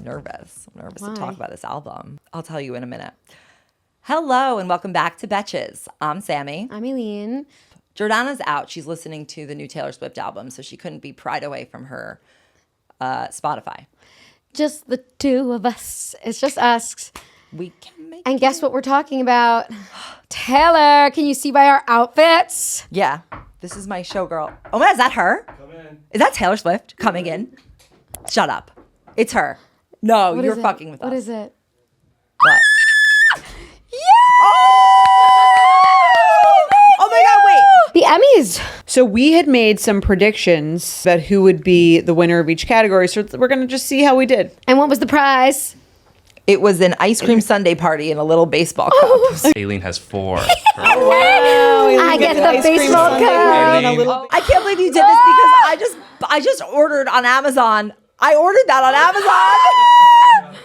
nervous. I'm nervous Why? to talk about this album. I'll tell you in a minute. Hello and welcome back to Betches. I'm Sami. I'm Aleen. Jordana's out. She's listening to the new Taylor Swift album, so she couldn't be pried away from her Spotify. Just the two of us. It's just us. We can make And guess what we're talking about? Taylor, can you see by our outfits? Yeah. This is my showgirl. Oh my, is that her? Come in. Is that Taylor Swift coming in? Shut up. It's her. No, What you're is it? fucking with us. What is it? What? Yeah! Oh my God, wait. The Emmys. So we had made some predictions about who would be the winner of each category. So we're going to just see how we did. And what was the prize? It was an ice cream sundae party in a little baseball cup. Aleen has 4. I get the baseball cup. Aleen. I can't believe you did this because I just ordered on Amazon. I ordered that on Amazon.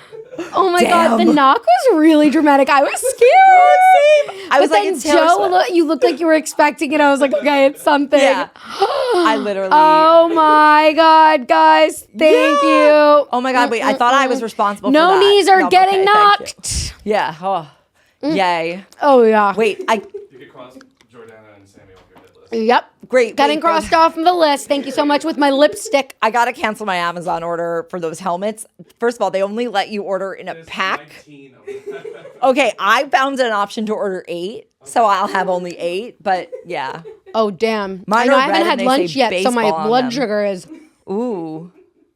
Oh my Damn. God, the knock was really dramatic. I was scared. I was but like, then it's Taylor Joe, Swift. you looked like you were expecting it. I was like, okay, it's something. Yeah. I literally. Oh my God, guys. Thank you. Oh my God, wait. I thought I was responsible for No that. knees are No, getting okay, thank you. knocked. Yeah. Oh. Yay. Oh, yeah. Wait, You could cross Jordana and Sami off your hit list. Yep. great. Getting wait, crossed off from the list. Thank you so much with my lipstick. I got to cancel my Amazon order for those helmets. First of all, they only let you order in a There's pack. 19 of them. Okay, I found an option to order 8, so I'll have only 8, but yeah. Oh, damn. Mine I know are I haven't red had and they lunch say yet, so my baseball on blood them. sugar is. Ooh.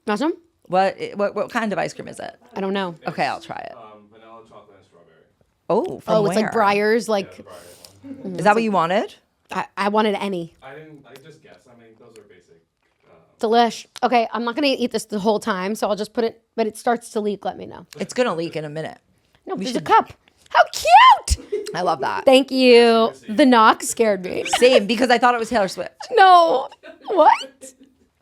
Want some? What kind of ice cream is it? I don't know. Okay, I'll try it. Vanilla, chocolate, and strawberry. Oh, from Oh, it's where? like Breyers. Yeah, Like, the Briar one. Is that what you wanted? I wanted any. I just guessed. I mean, those are basic. Delish. Okay, I'm not going to eat this the whole time, so I'll just put it, but it starts to leak. Let me know. It's gonna leak in a minute. No, there's a should- cup. How cute! I love that. Thank you. The knock scared me. Same, because I thought it was Taylor Swift. No. What?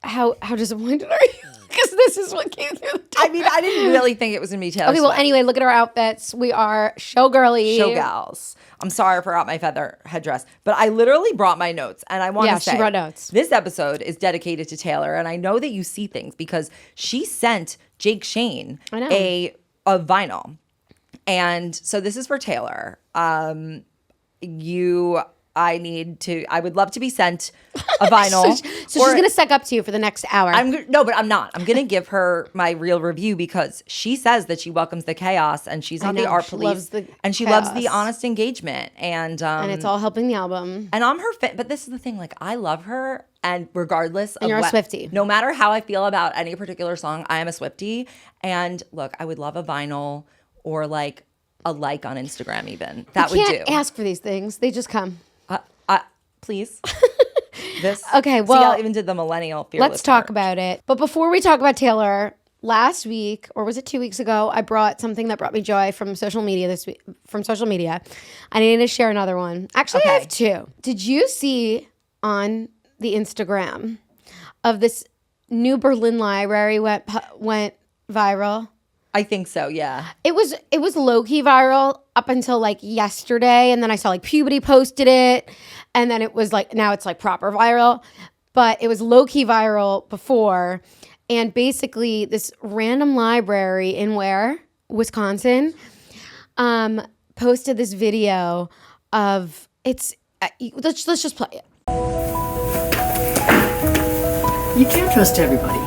How disappointed are you? Because this is what came through the door. I mean, I didn't really think it was gonna be Taylor Okay, Swift. well, anyway, look at our outfits. We are showgirly. Showgirls. I'm sorry I forgot my feather headdress, but I literally brought my notes, and I want Yeah, to say she brought notes. this episode is dedicated to Taylor, and I know that you see things because she sent Jake Shane I know. a vinyl, and so this is for Taylor. I would love to be sent a vinyl. So she's gonna suck up to you for the next hour. No, but I'm not. I'm going to give her my real review because she says that she welcomes the chaos and she's not the know, art she police loves the and she loves the chaos. honest engagement and it's all helping the album. and I'm her fan. But this is the thing, like I love her, and regardless of you're a what, Swiftie. no matter how I feel about any particular song, I am a Swiftie. And look, I would love a vinyl or like a like on Instagram even. That You would can't do. ask for these things. They just come. Please. This. Okay, See, well, I even did the millennial fearless Let's talk part. about it. But before we talk about Taylor, last week, or was it 2 weeks ago, I brought something that brought me joy from social media this week. From social media, I needed to share another one. Actually, I have 2. Did you see on the Instagram of this new Berlin library went viral? I think so. Yeah. It was low key viral up until like yesterday, and then I saw like Puberty posted it, and then it was like now it's like proper viral, but it was low key viral before, and basically this random library in Wisconsin, posted this video of let's just play it. You can't trust everybody,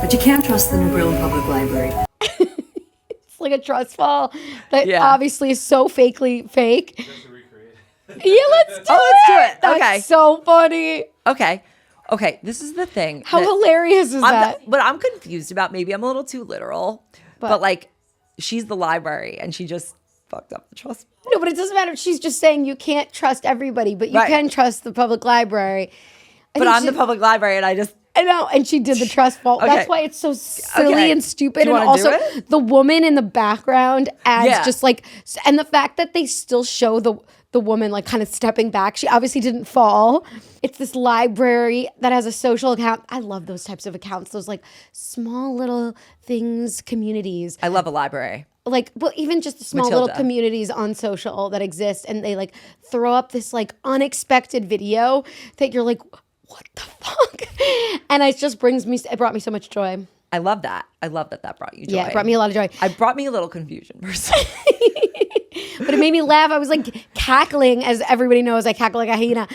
but you can trust the New Berlin Public Library. Like a trust fall that Yeah. obviously is so fakely fake. Just to recreate. Yeah, let's do it. That's Okay. so funny. Okay. This is the thing. How that hilarious is that? what I'm confused about, maybe I'm a little too literal, but like she's the library and she just fucked up the trust. No, but it doesn't matter. She's just saying you can't trust everybody, but you Right. can trust the public library. But I'm the public library and I know, and she did the trust fall. Okay. That's why it's so silly Okay. and stupid. Do you And wanna do also, it? the woman in the background adds Yeah. just like, and the fact that they still show the woman like kind of stepping back. She obviously didn't fall. It's this library that has a social account. I love those types of accounts. Those like small little things, communities. I love a library. Like, well, even just the small little Matilda. communities on social that exist, and they like throw up this like unexpected video that you're like, what the fuck? And it just brought me so much joy. I love that. I love that that brought you joy. Yeah, it brought me a lot of joy. It brought me a little confusion personally. But it made me laugh. I was like cackling, as everybody knows, I cackle like a hyena.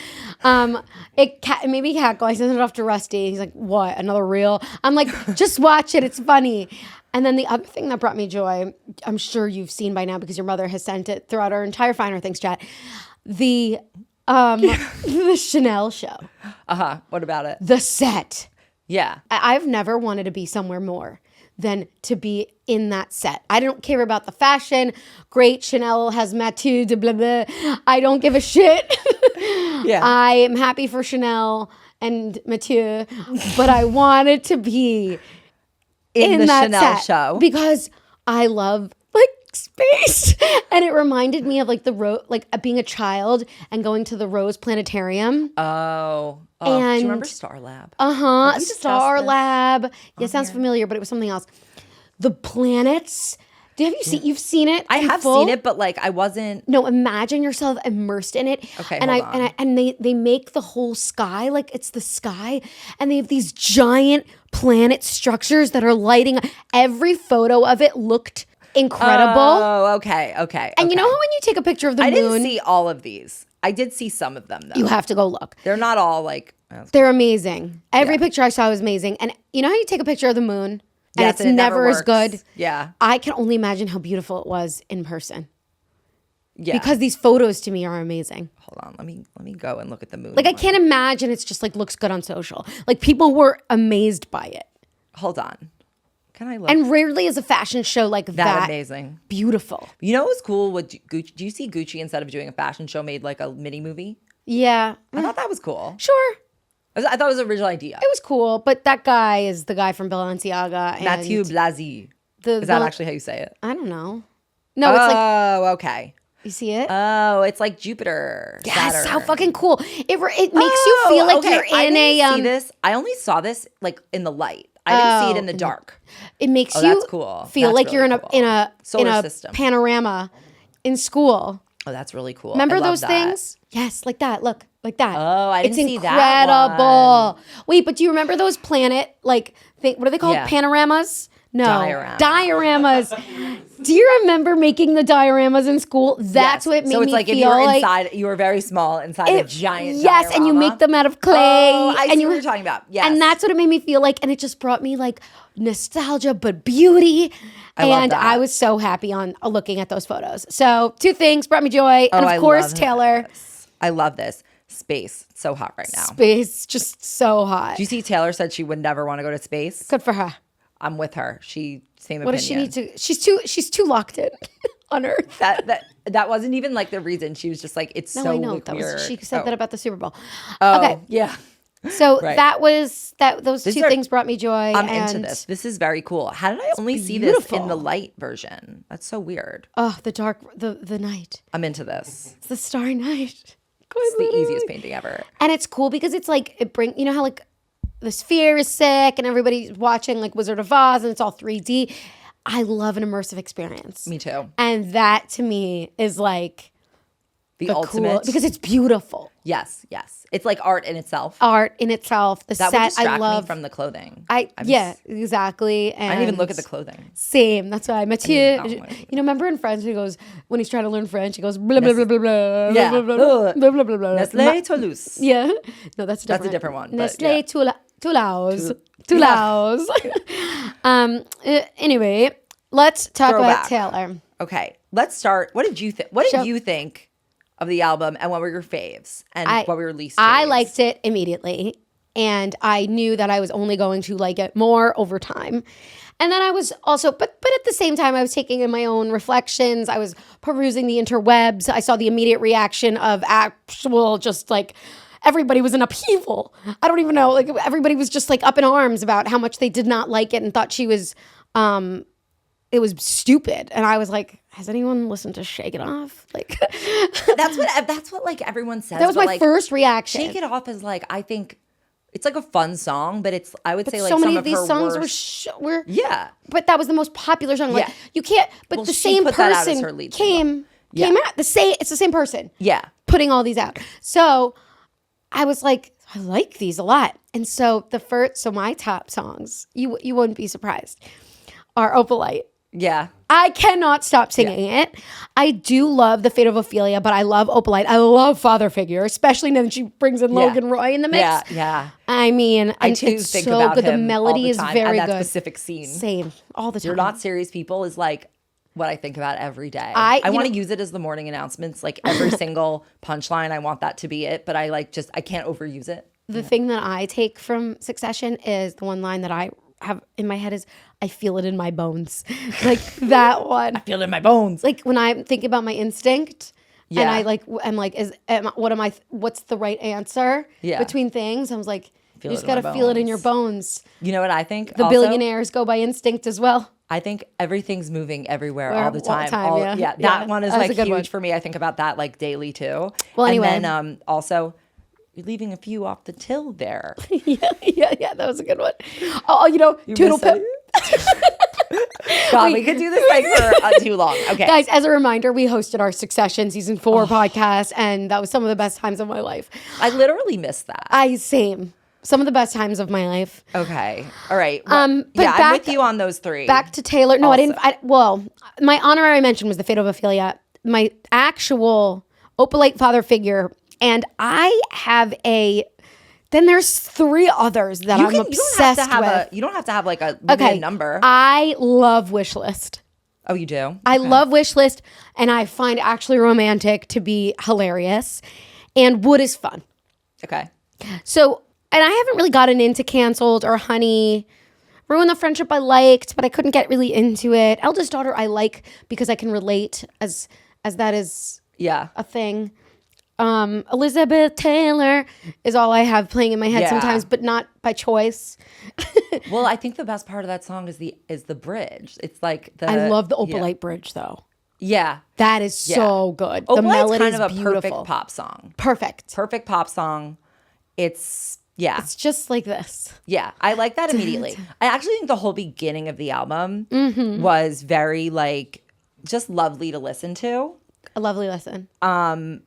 It made me cackle. I sent it off to Rusty. He's like, what, another reel? I'm like, just watch it. It's funny. And then the other thing that brought me joy, I'm sure you've seen by now because your mother has sent it throughout our entire Finer Things chat. The Chanel show. What about it? The set. Yeah. I've never wanted to be somewhere more than to be in that set. I don't care about the fashion. Great, Chanel has Mathieu de blah blah. I don't give a shit. Yeah. I am happy for Chanel and Mathieu, but I wanted to be in the that Chanel set show. because I love like space, and it reminded me of like being a child and going to the Rose Planetarium. Do you And- remember Star Lab? Uh-huh. we discussed Star this Lab. Yeah, it sounds familiar, but it was something else. The planets. You've seen it? I in have full? seen it, but like I wasn't. No, imagine yourself immersed in it. Okay, and hold on. and they make the whole sky like it's the sky, and they have these giant planet structures that are lighting. Every photo of it looked incredible. Oh, okay. And you know how when you take a picture of the I moon, didn't see all of these. I did see some of them though. you have to go look. They're not all like. They're amazing. Every picture I saw was amazing. And you know how you take a picture of the moon and Yes, it's and it never never as works. good? Yeah. I can only imagine how beautiful it was in person. Yeah. Because these photos to me are amazing. Hold on. Let me go and look at the moon. Like I one. can't imagine it's just like looks good on social. Like people were amazed by it. Hold on. Can I look? And rarely is a fashion show like that amazing. beautiful. You know what was cool? What Gucci? Do you see Gucci instead of doing a fashion show made like a mini movie? Yeah. I thought that was cool. Sure. I thought it was an original idea. It was cool, but that guy is the guy from Balenciaga. And Mathieu Blasi. the- Is that the- actually how you say it? I don't know. No, it's like Oh, okay. you see it. Oh, it's like Jupiter. Yes, Saturn. how fucking cool! It makes you feel like okay. you're I in didn't a. see this. I only saw this like in the light. I didn't see it in the dark. It makes Oh, you that's cool. feel That's like you're in really a cool. in a Solar in a system. panorama in school. Oh, that's really cool. Remember I love those that. things? Yes, like that. Look, like that. Oh, I didn't it's see that incredible. Wait, but do you remember those planet what are they called? Yeah. Panoramas? No, Dioramas. dioramas. Do you remember making the dioramas in school? That's Yes. what made so it's me like feel if you were like inside, you were very small inside a giant. Yes, and you diorama. make them out of clay. Oh, I and see you what you're talking about. Yes, And that's what it made me feel like. And it just brought me like nostalgia, but beauty. love And that. I was so happy on looking at those photos. So 2 things brought me joy. And I of course, love Taylor. this. I love this. Space. It's so hot right now. Space, just so hot. Do you see Taylor said she would never want to go to space? Good for her. I'm with her. Same What opinion. does she need to? She's too locked in on Earth. That wasn't even like the reason. She was just like, it's No, so I know. weird. She said that about the Super Bowl. Oh, Okay, yeah. so Right. those These 2 are- things brought me joy. I'm and, into this. This is very cool. How did I only see this beautiful. in the light version? That's so weird. Oh, the dark, the night. I'm into this. It's the starry night. It's the easiest painting ever. And it's cool because it's like you know how like the sphere is sick and everybody's watching like Wizard of Oz and it's all 3D. I love an immersive experience. Me too. And that to me is like The the ultimate. cool because it's beautiful. Yes. It's like art in itself. Art in itself. The That would set distract I love. me from the clothing. Exactly. And I didn't even look at the clothing. Same. That's why Mathieu. no, You know, remember in French, he goes when he's trying to learn French, he goes blah blah blah blah blah Yeah. blah blah blah blah blah blah blah. Nestlé Toulouse. Yeah. No, that's That's a different one, but Nestlé yeah. Toulouse. Toulouse. Anyway, let's talk about Throwback. Taylor. Okay, let's start. What did you think? What Show- did you think of the album, and what were your faves, and what were your least? I faves? liked it immediately, and I knew that I was only going to like it more over time. And then I was also, but at the same time, I was taking in my own reflections. I was perusing the interwebs. I saw the immediate reaction of actual, just like everybody was in upheaval. I don't even know, like everybody was just like up in arms about how much they did not like it and thought she was, it was stupid. And I was like, has anyone listened to Shake It Off? Like That's what like everyone says. that was but, my like, first reaction. Shake It Off is like, I think it's like a fun song, but it's I would say like so many some of these her songs worst, were yeah. but that was the most popular song. Like Yeah. you can't. But Well, the she same put that out as her person lead single. came out. It's the same person. Yeah. Putting all these out. So I was like, I like these a lot. And so my top songs, you wouldn't be surprised, are Opalite. Yeah. I cannot stop singing it. I do love The Fate of Ophelia, but I love Opalite. I love Father Figure, especially now that she brings in Logan Roy in the mix. Yeah, yeah. I mean, I and too it's think so about good. him The melody all the is time, very and that good. specific scene. Same, all the time. You're Not Serious People is like what I think about every day. I want to use it as the morning announcements, like every single punchline. I want that to be it, but I can't overuse it. The thing that I take from Succession is the one line that I have in my head is, I feel it in my bones. Like that one. I Feel it in my bones. Like when I think about my instinct and Yeah. I'm like, what's the right answer Yeah. between things? I was like, Feel you it just in my got to feel it in bones. your bones. You know what I think? The also? billionaires go by instinct as well. I think everything's moving everywhere Where- all the all the time. time, yeah. That Yeah. one is That was like a good huge one. for me. I think about that like daily too. Well, anyway. And then also, you're leaving a few off the till there. yeah, that was a good one. Oh, Toodle missed Pip. God, we could do this like for too long. Okay. Guys, as a reminder, we hosted our Succession season 4 podcast, and that was some of the best times of my life. I literally missed that. Same. Some of the best times of my life. Okay. All right. But I'm back- with you on those three. Back to Taylor. No, I Also. didn't. Well, my honorary mention was The Fate of Ophelia. My actual Opalite Father Figure, and I have then there's 3 others that I'm obsessed with. You don't have to have like a number. I love Wishlist. Oh, you do? I love Wishlist, and I find Actually Romantic to be hilarious, and Wood is fun. Okay. So, and I haven't really gotten into Canceled or Honey. Ruin the Friendship I liked, but I couldn't get really into it. Eldest Daughter I like because I can relate as that is Yeah. a thing. Elizabeth Taylor is all I have playing in my head Yeah. sometimes, but not by choice. Well, I think the best part of that song is the bridge. It's like I love the yeah. Opalite bridge though. Yeah. That is so good. The Opalite's melody kind is of a beautiful. perfect pop song. Perfect. Pop song. It's It's just like this. Yeah, I like that immediately. I actually think the whole beginning of the album Mm-hmm. was very like just lovely to listen to. A lovely listen. I'll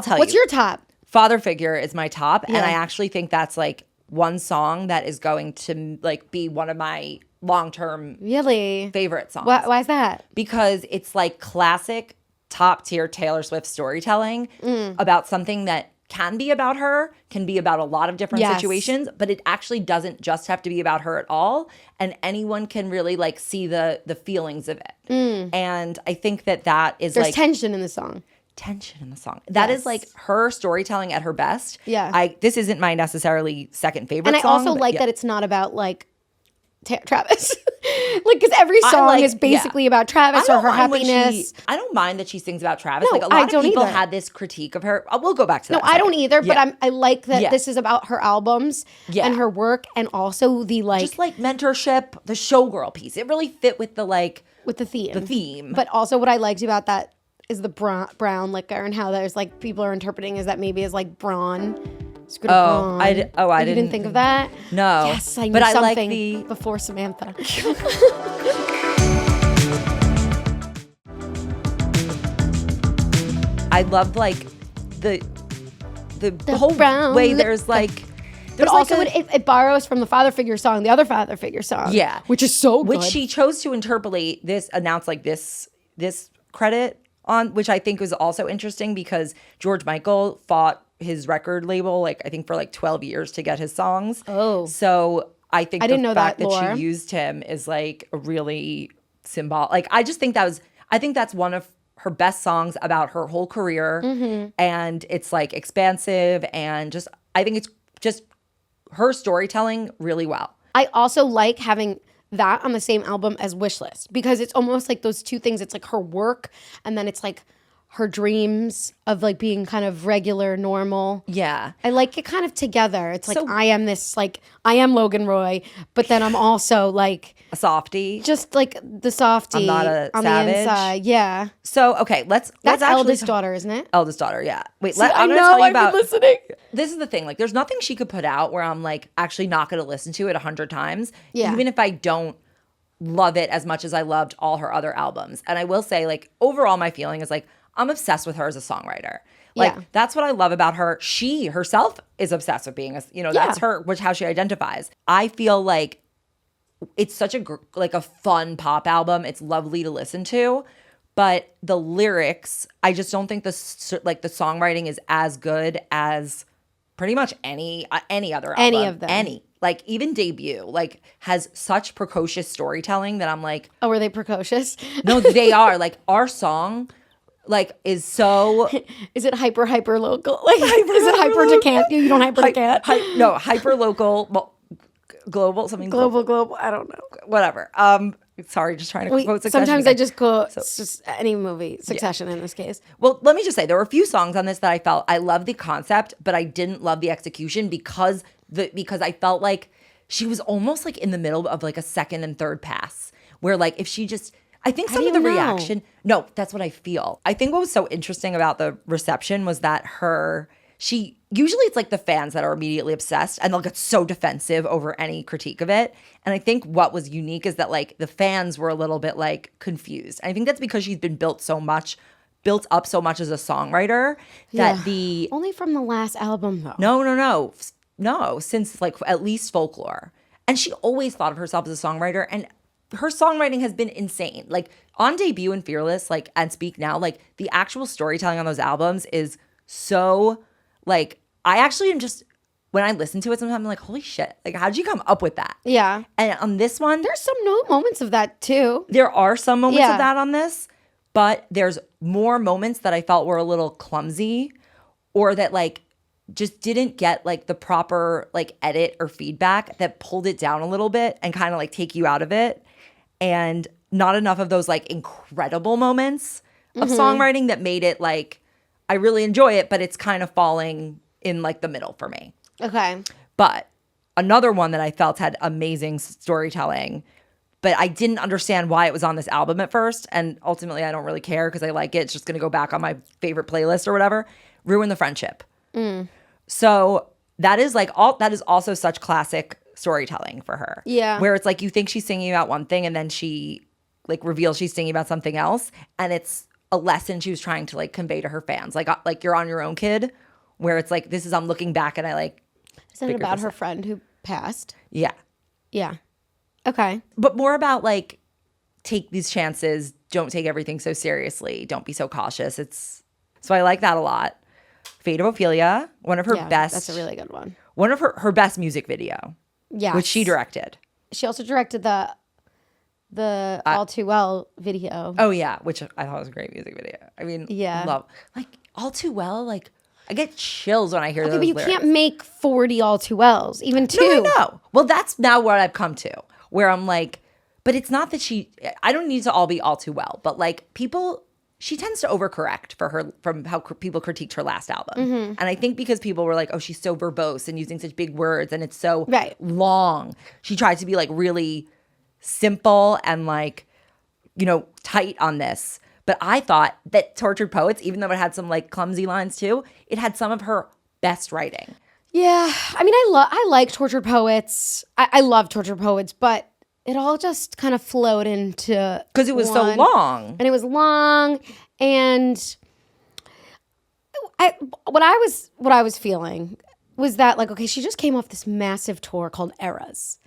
tell you. What's your top? Father Figure is my top, and Yeah. I actually think that's like one song that is going to like be one of my long-term Really? favorite songs. Why is that? Because it's like classic top tier Taylor Swift storytelling about something that can be about her, can be about a lot of different Yes. situations, but it actually doesn't just have to be about her at all. And anyone can really like see the feelings of it. And I think that is There's like tension in the song. tension in the song. That is Yes. like her storytelling at her best. Yeah. This isn't my necessarily second favorite And I song. also but like yeah. that it's not about like Travis. Like, because every song like- is basically about Travis I or don't her mind when happiness. I don't mind that she sings about Travis. No, like a I lot of don't people either. had this critique of her. We'll go back to No, that. I don't second. either, but Yeah. I like that Yeah. this is about her albums Yeah. and her work, and also the like Just like mentorship, the showgirl piece. It really fit with the like with the theme. the theme. But also, what I liked about that is the brown liquor and how there's like people are interpreting as that maybe is like brawn. Screw to Oh, brawn. I di- oh, I You didn't didn't- think of that? No. Yes, I knew But I like something the- before Samantha. I love like the whole brown way. liquor. There's like, But there's also, like a- it borrows from the Father Figure song, the other Father Figure song. Yeah. Which is so good. which she chose to interpolate this, announce like this credit on, which I think was also interesting because George Michael fought his record label like I think for like 12 years to get his songs. Oh. So I think I the didn't know fact that that, lore. she used him is like a really symbol. Like I just think I think that's one of her best songs about her whole career. Mm-hmm. And it's like expansive and just I think it's just her storytelling really well. I also like having that on the same album as Wishlist because it's almost like those two things. It's like her work and then it's like her dreams of like being kind of regular, normal. Yeah. I like it kind of together. It's like So- I am Logan Roy, but then I'm also like A softie. just like the softie I'm not a on savage. the inside. Yeah. So okay, let's That's actually eldest daughter, isn't it? Eldest daughter, yeah. Wait, See, I'm I gonna tell you I've about been listening. this is the thing. Like, there's nothing she could put out where I'm like actually not gonna listen to it 100 times. Yeah. Even if I don't love it as much as I loved all her other albums. And I will say, like, overall, my feeling is like I'm obsessed with her as a songwriter. Like, Yeah. that's what I love about her. She herself is obsessed with being that's her, how she identifies. I feel like it's such a fun pop album. It's lovely to listen to, but the lyrics, I just don't think the songwriting is as good as pretty much any other album. Any of them. Like, even Debut, like, has such precocious storytelling that I'm like, Oh, were they precocious? no, they are. Like, our song, like, is so... Is it hyper local? Like, is it hyper decant? You don't hyper decant? No, hyper local, global, something Global. I don't know. whatever. Sorry, just trying to quote Succession. Sometimes I again. just go, it's just any movie, Succession in this case. Well, let me just say, there were a few songs on this that I felt I loved the concept, but I didn't love the execution because I felt like she was almost like in the middle of like a second and third pass, where like if she just, I think How some do of the you know? reaction, no, that's what I feel. I think what was so interesting about the reception was that usually it's like the fans that are immediately obsessed and they'll get so defensive over any critique of it. And I think what was unique is that like the fans were a little bit like confused. And I think that's because she's been built up so much as a songwriter that Only from the last album though. No, since like at least Folklore. And she always thought of herself as a songwriter, and her songwriting has been insane. Like on Debut and Fearless, like, and Speak Now, like the actual storytelling on those albums is so like, I actually am just, when I listen to it sometimes I'm like, holy shit, like how'd you come up with that? Yeah. And on this one, There's some moments of that too. there are some moments Yeah. of that on this, but there's more moments that I felt were a little clumsy or that like just didn't get like the proper like edit or feedback that pulled it down a little bit and kind of like take you out of it. And not enough of those like incredible moments of songwriting that made it like, I really enjoy it, but it's kind of falling in like the middle for me. Okay. But another one that I felt had amazing storytelling, but I didn't understand why it was on this album at first. And ultimately, I don't really care because I like it. It's just going to go back on my favorite playlist or whatever. Ruin the Friendship. So that is also such classic storytelling for her. Yeah. Where it's like you think she's singing about one thing and then she like reveals she's singing about something else. And it's a lesson she was trying to like convey to her fans. Like You're on Your Own, Kid, where it's like, this is, I'm looking back and I like. Isn't it about her friend who passed? Yeah. Yeah. Okay. But more about like, take these chances. Don't take everything so seriously. Don't be so cautious. So I like that a lot. Fate of Ophelia, one of her best. That's a really good one. One of her best music video, Yeah. which she directed. She also directed the All Too Well video. Oh yeah, which I thought was a great music video. I mean, Yeah. love like All Too Well. Like I get chills when I hear Okay, those but you lyrics. can't make 40 All Too Wells, even two. No, I know. Well, that's now what I've come to, where I'm like, but it's not that I don't need to all be All Too Well, but like she tends to overcorrect from how people critiqued her last album. Mm-hmm. And I think because people were like, oh, she's so verbose and using such big words and it's so Right. long. She tried to be like really simple and like, tight on this. But I thought that Tortured Poets, even though it had some like clumsy lines too, it had some of her best writing. Yeah. I mean, I like Tortured Poets. I love Tortured Poets, but it all just kind of flowed into Because it was so one. long. And it was long, and what I was feeling was that like, okay, she just came off this massive tour called Eras,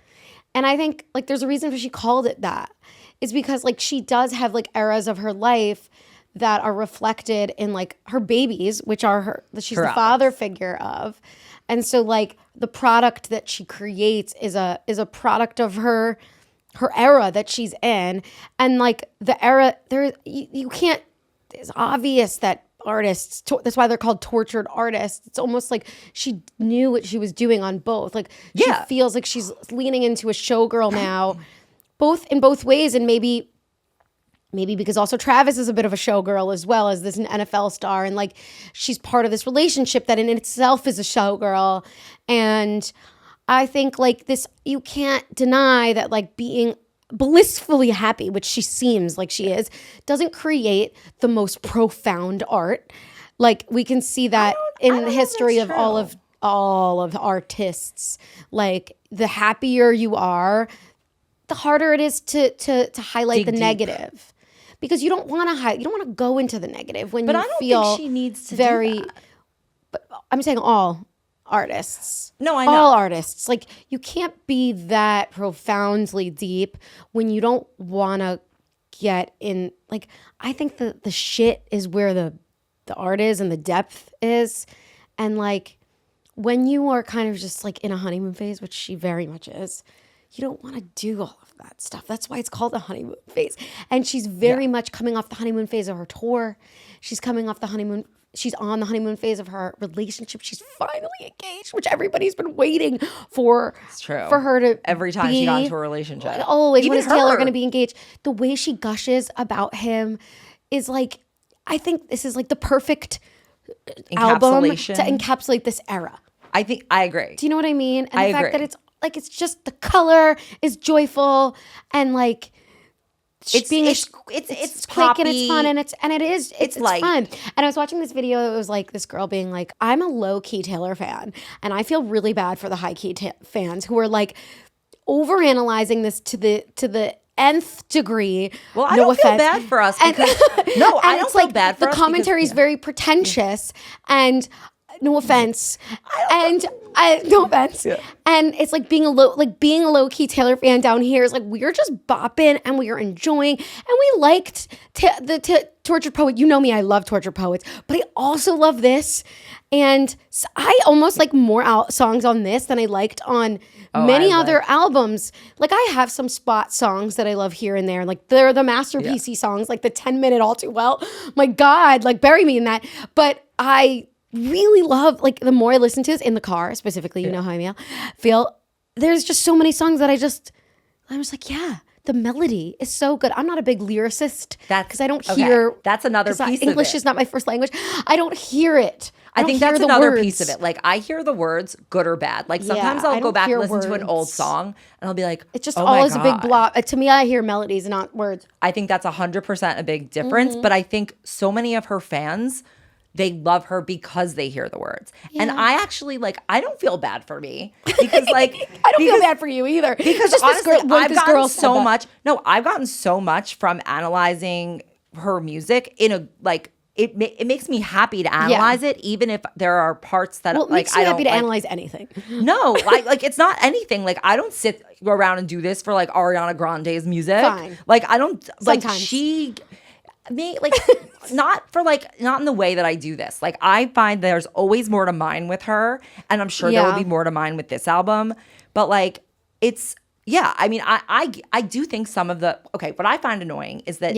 and I think like there's a reason for she called it that. It's because like she does have like eras of her life that are reflected in like her babies, which are she's Her the albums. father figure of, and so like the product that she creates is a product of her era that she's in. And like the era there, you can't, it's obvious that artists, that's why they're called tortured artists. It's almost like she knew what she was doing on both. Like she Yeah. feels like she's leaning into a showgirl now, both ways. And maybe because also Travis is a bit of a showgirl as well as this NFL star, and like she's part of this relationship that in itself is a showgirl. And I think like this, you can't deny that like being blissfully happy, which she seems like she is, doesn't create the most profound art. Like we can see that in the history of all of artists. Like the happier you are, the harder it is to highlight Dig the deep. negative. because you don't want to hide. You don't want to go into the negative when But you I don't feel think she needs to very. do that. But I'm saying all artists. No, I know. All artists. Like you can't be that profoundly deep when you don't want to get in. Like I think the shit is where the art is and the depth is, and like when you are kind of just like in a honeymoon phase, which she very much is, you don't want to do all of that stuff. That's why it's called the honeymoon phase. And she's very much coming off the honeymoon phase of her tour. She's coming off the honeymoon. She's on the honeymoon phase of her relationship. She's finally engaged, which everybody's been waiting for. It's true. For her to every time she got into a relationship. Always. Even When is Taylor her. going to be engaged? The way she gushes about him is like, I think this is like the perfect album to Encapsulation. encapsulate this era. I think I agree. Do you know what I mean? And I the fact agree. that it's like it's just the color is joyful and like It's being it's quick and it's poppy. fun and it's light. fun. And I was watching this video. It was like this girl being like, "I'm a low key Taylor fan, and I feel really bad for the high key fans who are like overanalyzing this to the nth degree." Well, I no don't feel offense. bad for us And- because no, I and don't it's feel like bad for the us commentary is because, very pretentious and no offense. No offense. And it's like being a low key Taylor fan down here is like we're just bopping and we are enjoying and we liked the Tortured Poet. You know me, I love Tortured Poets, but I also love this. And I almost like more songs on this than I liked on many other albums. Like I have some spot songs that I love here and there. Like they're the masterpiecey songs, like the 10-minute All Too Well. My God, like bury me in that. But I really love, like the more I listen to this in the car specifically, you know how I feel, there's just so many songs that I was like, yeah, the melody is so good. I'm not a big lyricist because I don't hear. That's another 'cause piece of English it. is not my first language. I don't hear it. I don't think hear that's the another words. piece of it. Like I hear the words, good or bad. Like sometimes Yeah, I I'll go don't back and hear listen to an old words. song and I'll be like, It's just oh all my is a big God. blob. To me, I hear melodies, not words. I think that's 100% a big difference. Mm-hmm. But I think so many of her fans, they love her because they hear the words. And I actually I don't feel bad for me because I don't feel bad for you either. Because It's just honestly, this girl, I've this gotten girl said so that. much. No, I've gotten so much from analyzing her music in a it makes me happy to analyze it, even if there are parts that Well, it like makes you I don't happy to like. analyze anything. No, like it's not anything. Like I don't sit around and do this for like Ariana Grande's music. Fine. Like I don't like Sometimes. not in the way that I do this. Like I find there's always more to mine with her, and I'm sure there will Yeah. be more to mine with this album. But like it's I mean I do think some of the what I find annoying is that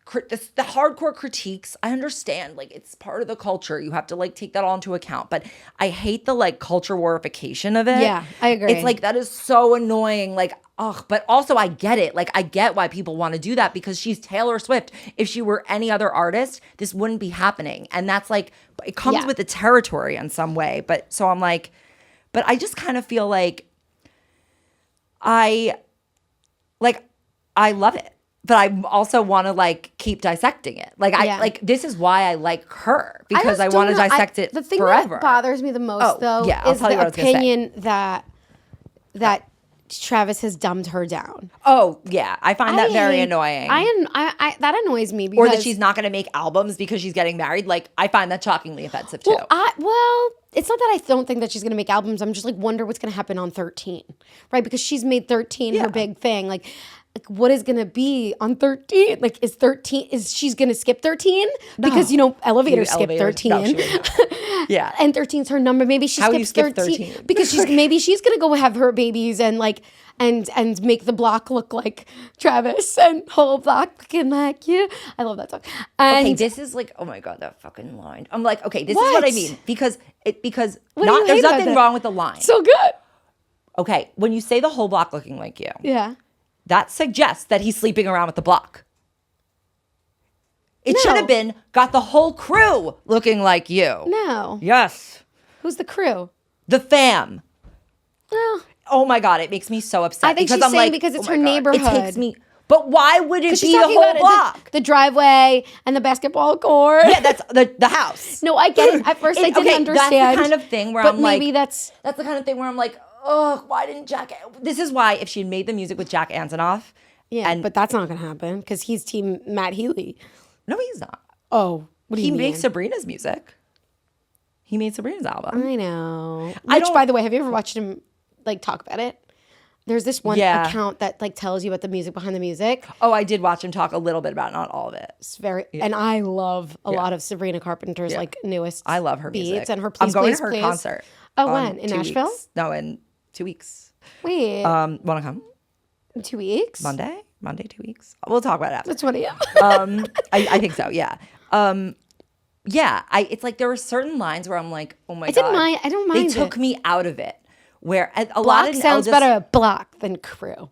the hardcore critiques, I understand, like it's part of the culture. You have to like take that all into account. But I hate the like culture warification of it. Yeah, I agree. It's like that is so annoying. Like, but also I get it. Like I get why people want to do that because she's Taylor Swift. If she were any other artist, this wouldn't be happening. And that's like it comes with the territory in some way. But so I'm like, but I just kind of feel like I love it. But I also want to like keep dissecting it. Like this is why I like her because I just want to don't know. dissect it The thing forever. that bothers me the most, though, I'll is tell you the what I was gonna say. opinion that Travis has dumbed her down. Oh yeah, I find that very hate- annoying. I that annoys me because Or that she's not going to make albums because she's getting married. Like I find that shockingly offensive too. Well, it's not that I don't think that she's going to make albums. I'm just like wonder what's going to happen on 13, right? Because she's made 13 her big thing. Like what is going to be on 13? Like is she's going to skip 13? Because Elevators skip 13. No, she wouldn't. Yeah. And 13's her number. Maybe she How you skips skip 13 13? because maybe she's going to go have her babies and like and make the block look like Travis and whole block looking like you. I love that song. And Okay, this is like, oh my God, that fucking line. I'm like, okay, this is what I What? mean. Because What do you there's hate about nothing that? wrong with the line. so good. Okay, when you say the whole block looking like you, Yeah. that suggests that he's sleeping around with the block. It No. should have been got the whole crew looking like you. No. Yes. Who's the crew? The fam. Well, Oh my God, it makes me so upset. I think because she's I'm saying like, because it's oh my her God, neighborhood. It takes me. But why would it because be she's the talking whole about block? the driveway and the basketball court. Yeah, that's the house. No, I get it. At first, I didn't understand. That's the kind of thing where but I'm like, maybe that's the kind of thing where I'm like, oh, why didn't Jack? This is why if she had made the music with Jack Antonoff Yeah, And but that's not gonna happen because he's team Matt Healy. no, he's not. Oh, what do He you mean? makes Sabrina's music. He made Sabrina's album. I know. I Which, don't- by the way, have you ever watched him like talk about it? There's this one Yeah. account that like tells you about the music behind the music. Oh, I did watch him talk a little bit about it, not all of it. It's very, and I love a lot of Sabrina Carpenter's like newest. I love her beats music. and her. I'm Please, going please, to her please. concert. Oh, on when? In 2 Nashville? weeks. No, in 2 weeks. Wait, Want to come? in 2 weeks? Monday, 2 weeks. We'll talk about it after. That's what I I think so. Yeah. Yeah. It's like there were certain lines where I'm like, oh my I god. didn't mind. I don't mind. They took it. me out of it. Where a lot Block of sounds I'll just- better block than crew.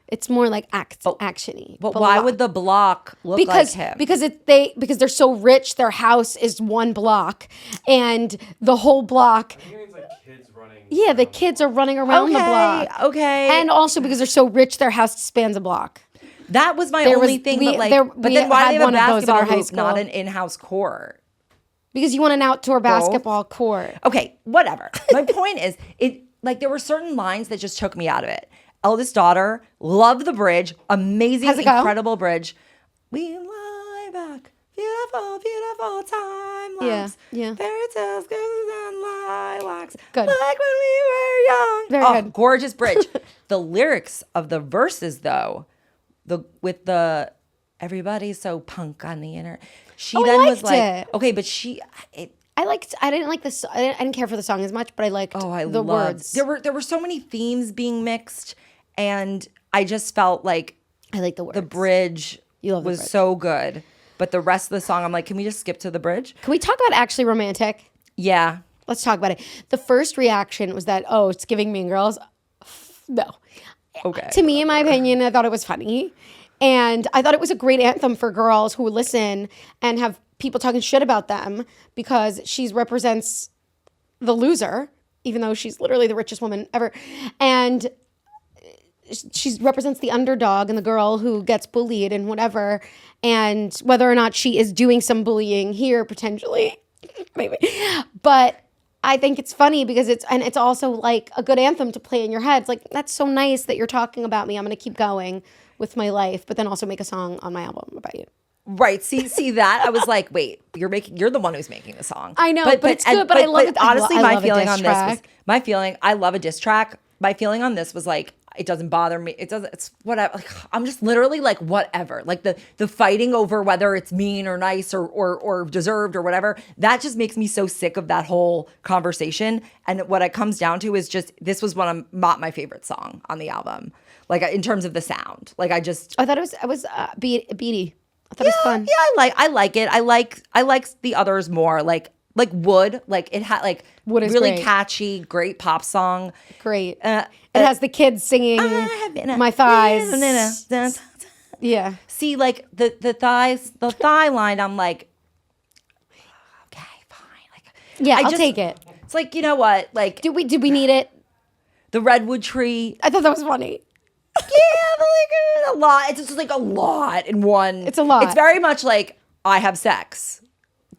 It's more like actiony. But why would the block look because like him? because they're so rich, their house is one block, and the whole block. I think it's like kids running. Yeah, the kids are running around the block. Okay. And also because they're so rich, their house spans a block. That was my There only was- thing. we- but like, there- but we then why had do they have a one of those in our basketball high hoop, not school. an in-house court? Because you want an outdoor basketball court. Okay, whatever. My point is, it like there were certain lines that just took me out of it. Eldest daughter, love the bridge, amazing, How's it go? incredible bridge. We lie back, beautiful, beautiful time lapse. Yeah. Fairy tales, ghosts, and lilacs. Good. Like when we were young. Very good. Gorgeous bridge. The lyrics of the verses, though, with the everybody's so punk on the internet. She Oh, I then was liked like, it. okay, but I didn't like this. I didn't care for the song as much, but I liked the words. There were so many themes being mixed, and I just felt like I like the words. the bridge You love the was bridge. so good, but the rest of the song, I'm like, can we just skip to the bridge? Can we talk about Actually Romantic? Yeah, Let's talk about it. The first reaction was that, oh, it's giving Mean Girls. No. okay. To me, in my opinion, I thought it was funny. And I thought it was a great anthem for girls who listen and have people talking shit about them because she represents the loser, even though she's literally the richest woman ever. And she represents the underdog and the girl who gets bullied and whatever. And whether or not she is doing some bullying here, potentially, maybe. But I think it's funny because it's also like a good anthem to play in your head. It's like, that's so nice that you're talking about me. I'm going to keep going with my life, but then also make a song on my album about you. Right. See that? I was like, wait, you're the one who's making the song. I know, but it's good, but I love it. Honestly, I my love a feeling diss on this track. I love a diss track. My feeling on this was like, it doesn't bother me. It's whatever. Like, I'm just literally like, whatever. Like the fighting over whether it's mean or nice or deserved or whatever, that just makes me so sick of that whole conversation. And what it comes down to is just, this was not my favorite song on the album. Like in terms of the sound. Like I thought it was beaty. I thought it was fun. Yeah, I like it. I like the others more. Like Wood. Like it had like Wood is really great. catchy, great pop song. Great. It has the kids singing My Thighs. Yeah. See, like the thigh line, I'm like, okay, fine. Like Yeah, I I'll just- take it. It's like, you know what? Like Did we need it? the redwood tree. I thought that was funny. Yeah, but like a lot. It's just like a lot in one. It's a lot. It's very much like I have sex.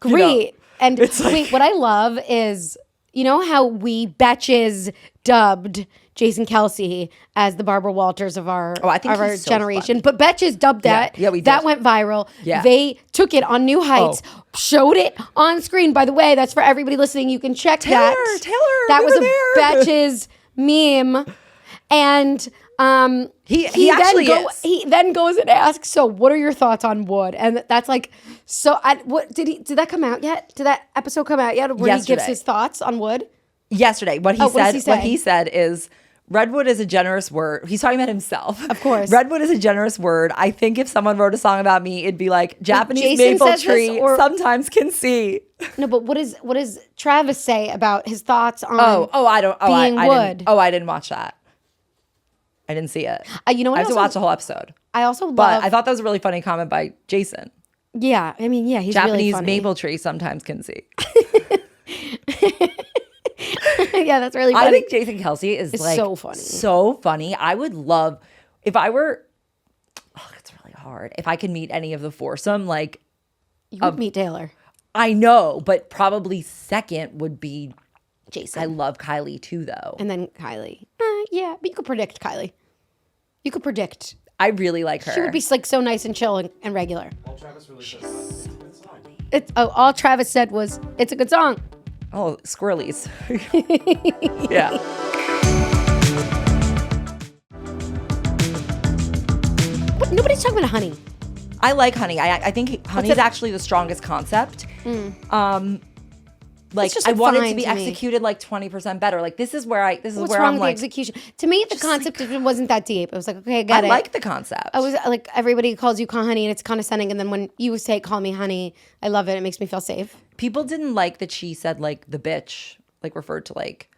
You know? Great. And It's like- wait, what I love is, you know how we Betches dubbed Jason Kelce as the Barbara Walters of our, I think of our he's so generation. funny. But Betches dubbed that. Yeah, we did. That went viral. Yeah. They took it on New Heights, showed it on screen. By the way, that's for everybody listening. You can check that. Taylor, that we was were a there. Betches meme. And He actually is. He then goes and asks, "So, what are your thoughts on Wood?" And that's like, so. What did that come out yet? Did that episode come out yet? Where he gives Yesterday. his thoughts on Wood? Yesterday, what does he say? what he said is redwood is a generous word. He's talking about himself. Of course. Redwood is a generous word. I think if someone wrote a song about me, it'd be like Japanese Jason maple says this, tree or- sometimes can see. No, but what does Travis say about his thoughts on? I Being Wood. I didn't watch that. I didn't see it. You know what? I have to also- watch the whole episode. I also love. But I thought that was a really funny comment by Jason. Yeah, I mean, yeah, he's really Japanese funny. maple tree sometimes can see. Yeah, that's really funny. I think Jason Kelce is like so funny. So funny. I would love if I were. Oh, it's really hard. If I could meet any of the foursome, like You would meet Taylor. I know, but probably second would be Jason. I love Kylie too, though. And then Kylie. Yeah, but you could predict Kylie. You could predict. I really like her. She would be like so nice and chill and regular. All Travis really said was, it's a good song. All Travis said was, "It's a good song." Oh, squirrelies. Yeah. But nobody's talking about Honey. I like Honey. I think Honey's actually the strongest concept. Like just, I like, want it fine to be to me. executed like 20% better. Like this is where What's I'm wrong with like, the execution? To me, the concept of it wasn't that deep. It was like, okay, I I get it. like the concept. I was like, everybody calls you honey, and it's condescending. And then when you say, "Call me honey," I love it. It makes me feel safe. People didn't like that she said like the bitch, like referred to like.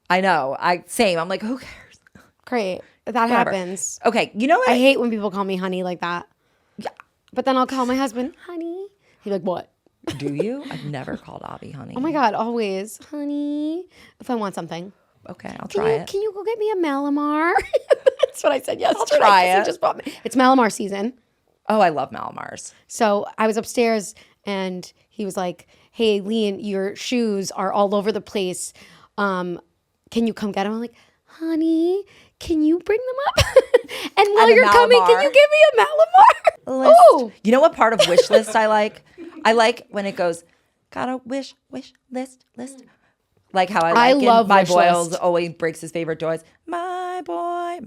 I know. Same. I'm like, who cares? Great, that Whatever. happens. Okay, you know what? I hate when people call me honey like that. Yeah, but then I'll call my husband honey. He's like, "What?" Do you? I've never called Avi honey. Oh my god, always honey. If I want something, Okay, I'll try it. Can you go get me a Malamar? That's what I said yesterday. try 'cause he it. just bought me. It's Malamar season. Oh, I love Malamars. So I was upstairs and he was like, "Hey, Lean, your shoes are all over the place. Can you come get them?" I'm like, "Honey, can you bring them up?" And while And a you're coming, can Malamar. you give me a Malamar? List. Oh, You know what part of wish list I like? I like when it goes, got a wish list. Like how I like in love My wish Boyles list. always breaks his favorite toys. My boy,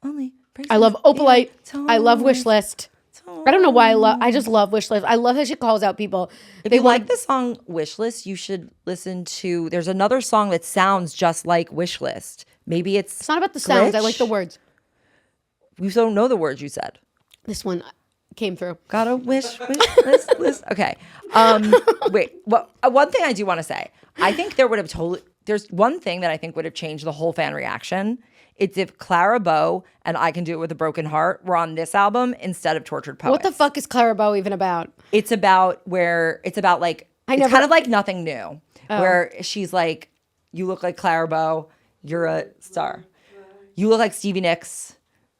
only breaks I love his Opalite. favorite I love toys. Wish List. I don't know why I just love Wish List. I love how she calls out people. If you like the song Wish List, you should listen to, there's another song that sounds just like Wish List. Maybe It's not about the sounds. I Glitch? like the words. You don't know the words you said. This one came through. Got a wish list. Okay. Wait. Well, one thing I do want to say. I think there would have there's one thing that I think would have changed the whole fan reaction. It's if Clara Bow and I Can Do It With a Broken Heart were on this album instead of Tortured Poets. What the fuck is Clara Bow even about? It's about like it's kind of like Nothing New, where she's like, you look like Clara Bow, you're a star. You look like Stevie Nicks,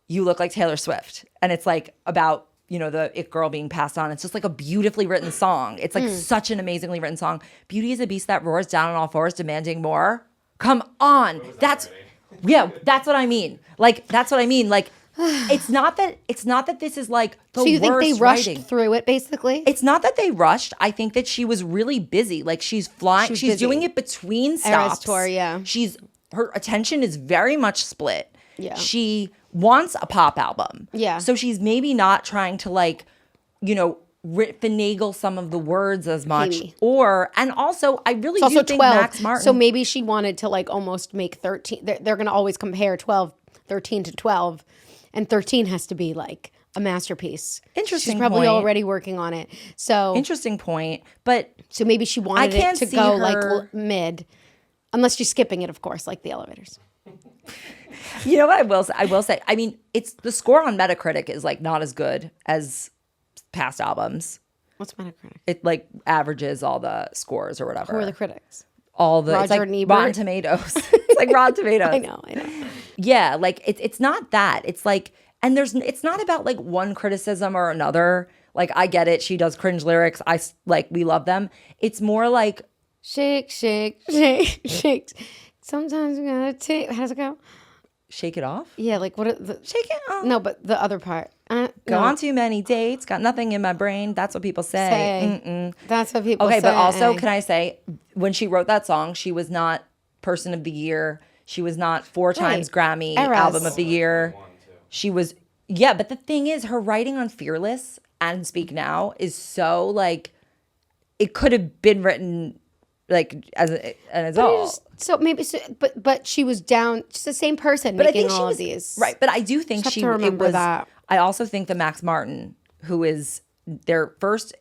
you look like Taylor Swift. And it's like about, the it girl being passed on. It's just like a beautifully written song. It's like such an amazingly written song. Beauty is a beast that roars down on all fours, demanding more. Come on. That's what I mean. Like, that's what I mean. Like, it's not that this is like the So you think they worst rushed writing. through it, basically? It's not that they rushed. I think that she was really busy. Like she's flying. She's busy. doing it between Eras stops. tour, yeah. Her attention is very much split. Yeah. She wants a pop album. Yeah. So she's maybe not trying to finagle some of the words as much. Maybe. And also I really It's do also think 12. Max Martin. So maybe she wanted to almost make 13. They're going to always compare 13 to 12. And 13 has to be a masterpiece. Interesting She's probably point. already working on it. So Interesting point. But so maybe she wanted it can't to see go her- mid. Unless she's skipping it, of course, like the elevators. you know what I will say? I mean, it's the score on Metacritic is not as good as past albums. What's Metacritic? It averages all the scores or whatever. Who are the critics? All the it's Roger like and Ebert? Rotten Tomatoes. It's like Rotten Tomatoes. I know. Yeah, it's not that. It's it's not about one criticism or another. I get it. She does cringe lyrics. We love them. It's more like Shake, shake, shake, shake. Sometimes you gotta take. How does it go? shake it off. Yeah, what are the Shake it off. No, but the other part. Go on too many dates. Got nothing in my brain. That's what people say. That's what people Okay, say. but also, can I say, when she wrote that song, she was not Person of the Year. She was not 4 times Grammy Eras. Album of the Year. She was, but the thing is, her writing on Fearless and Speak Now is so, it could have been written, as all. So maybe, but she was down. She's the same person But I making think she all was, of these. right, but I do think Just have to remember that. I also think that Max Martin, who is their first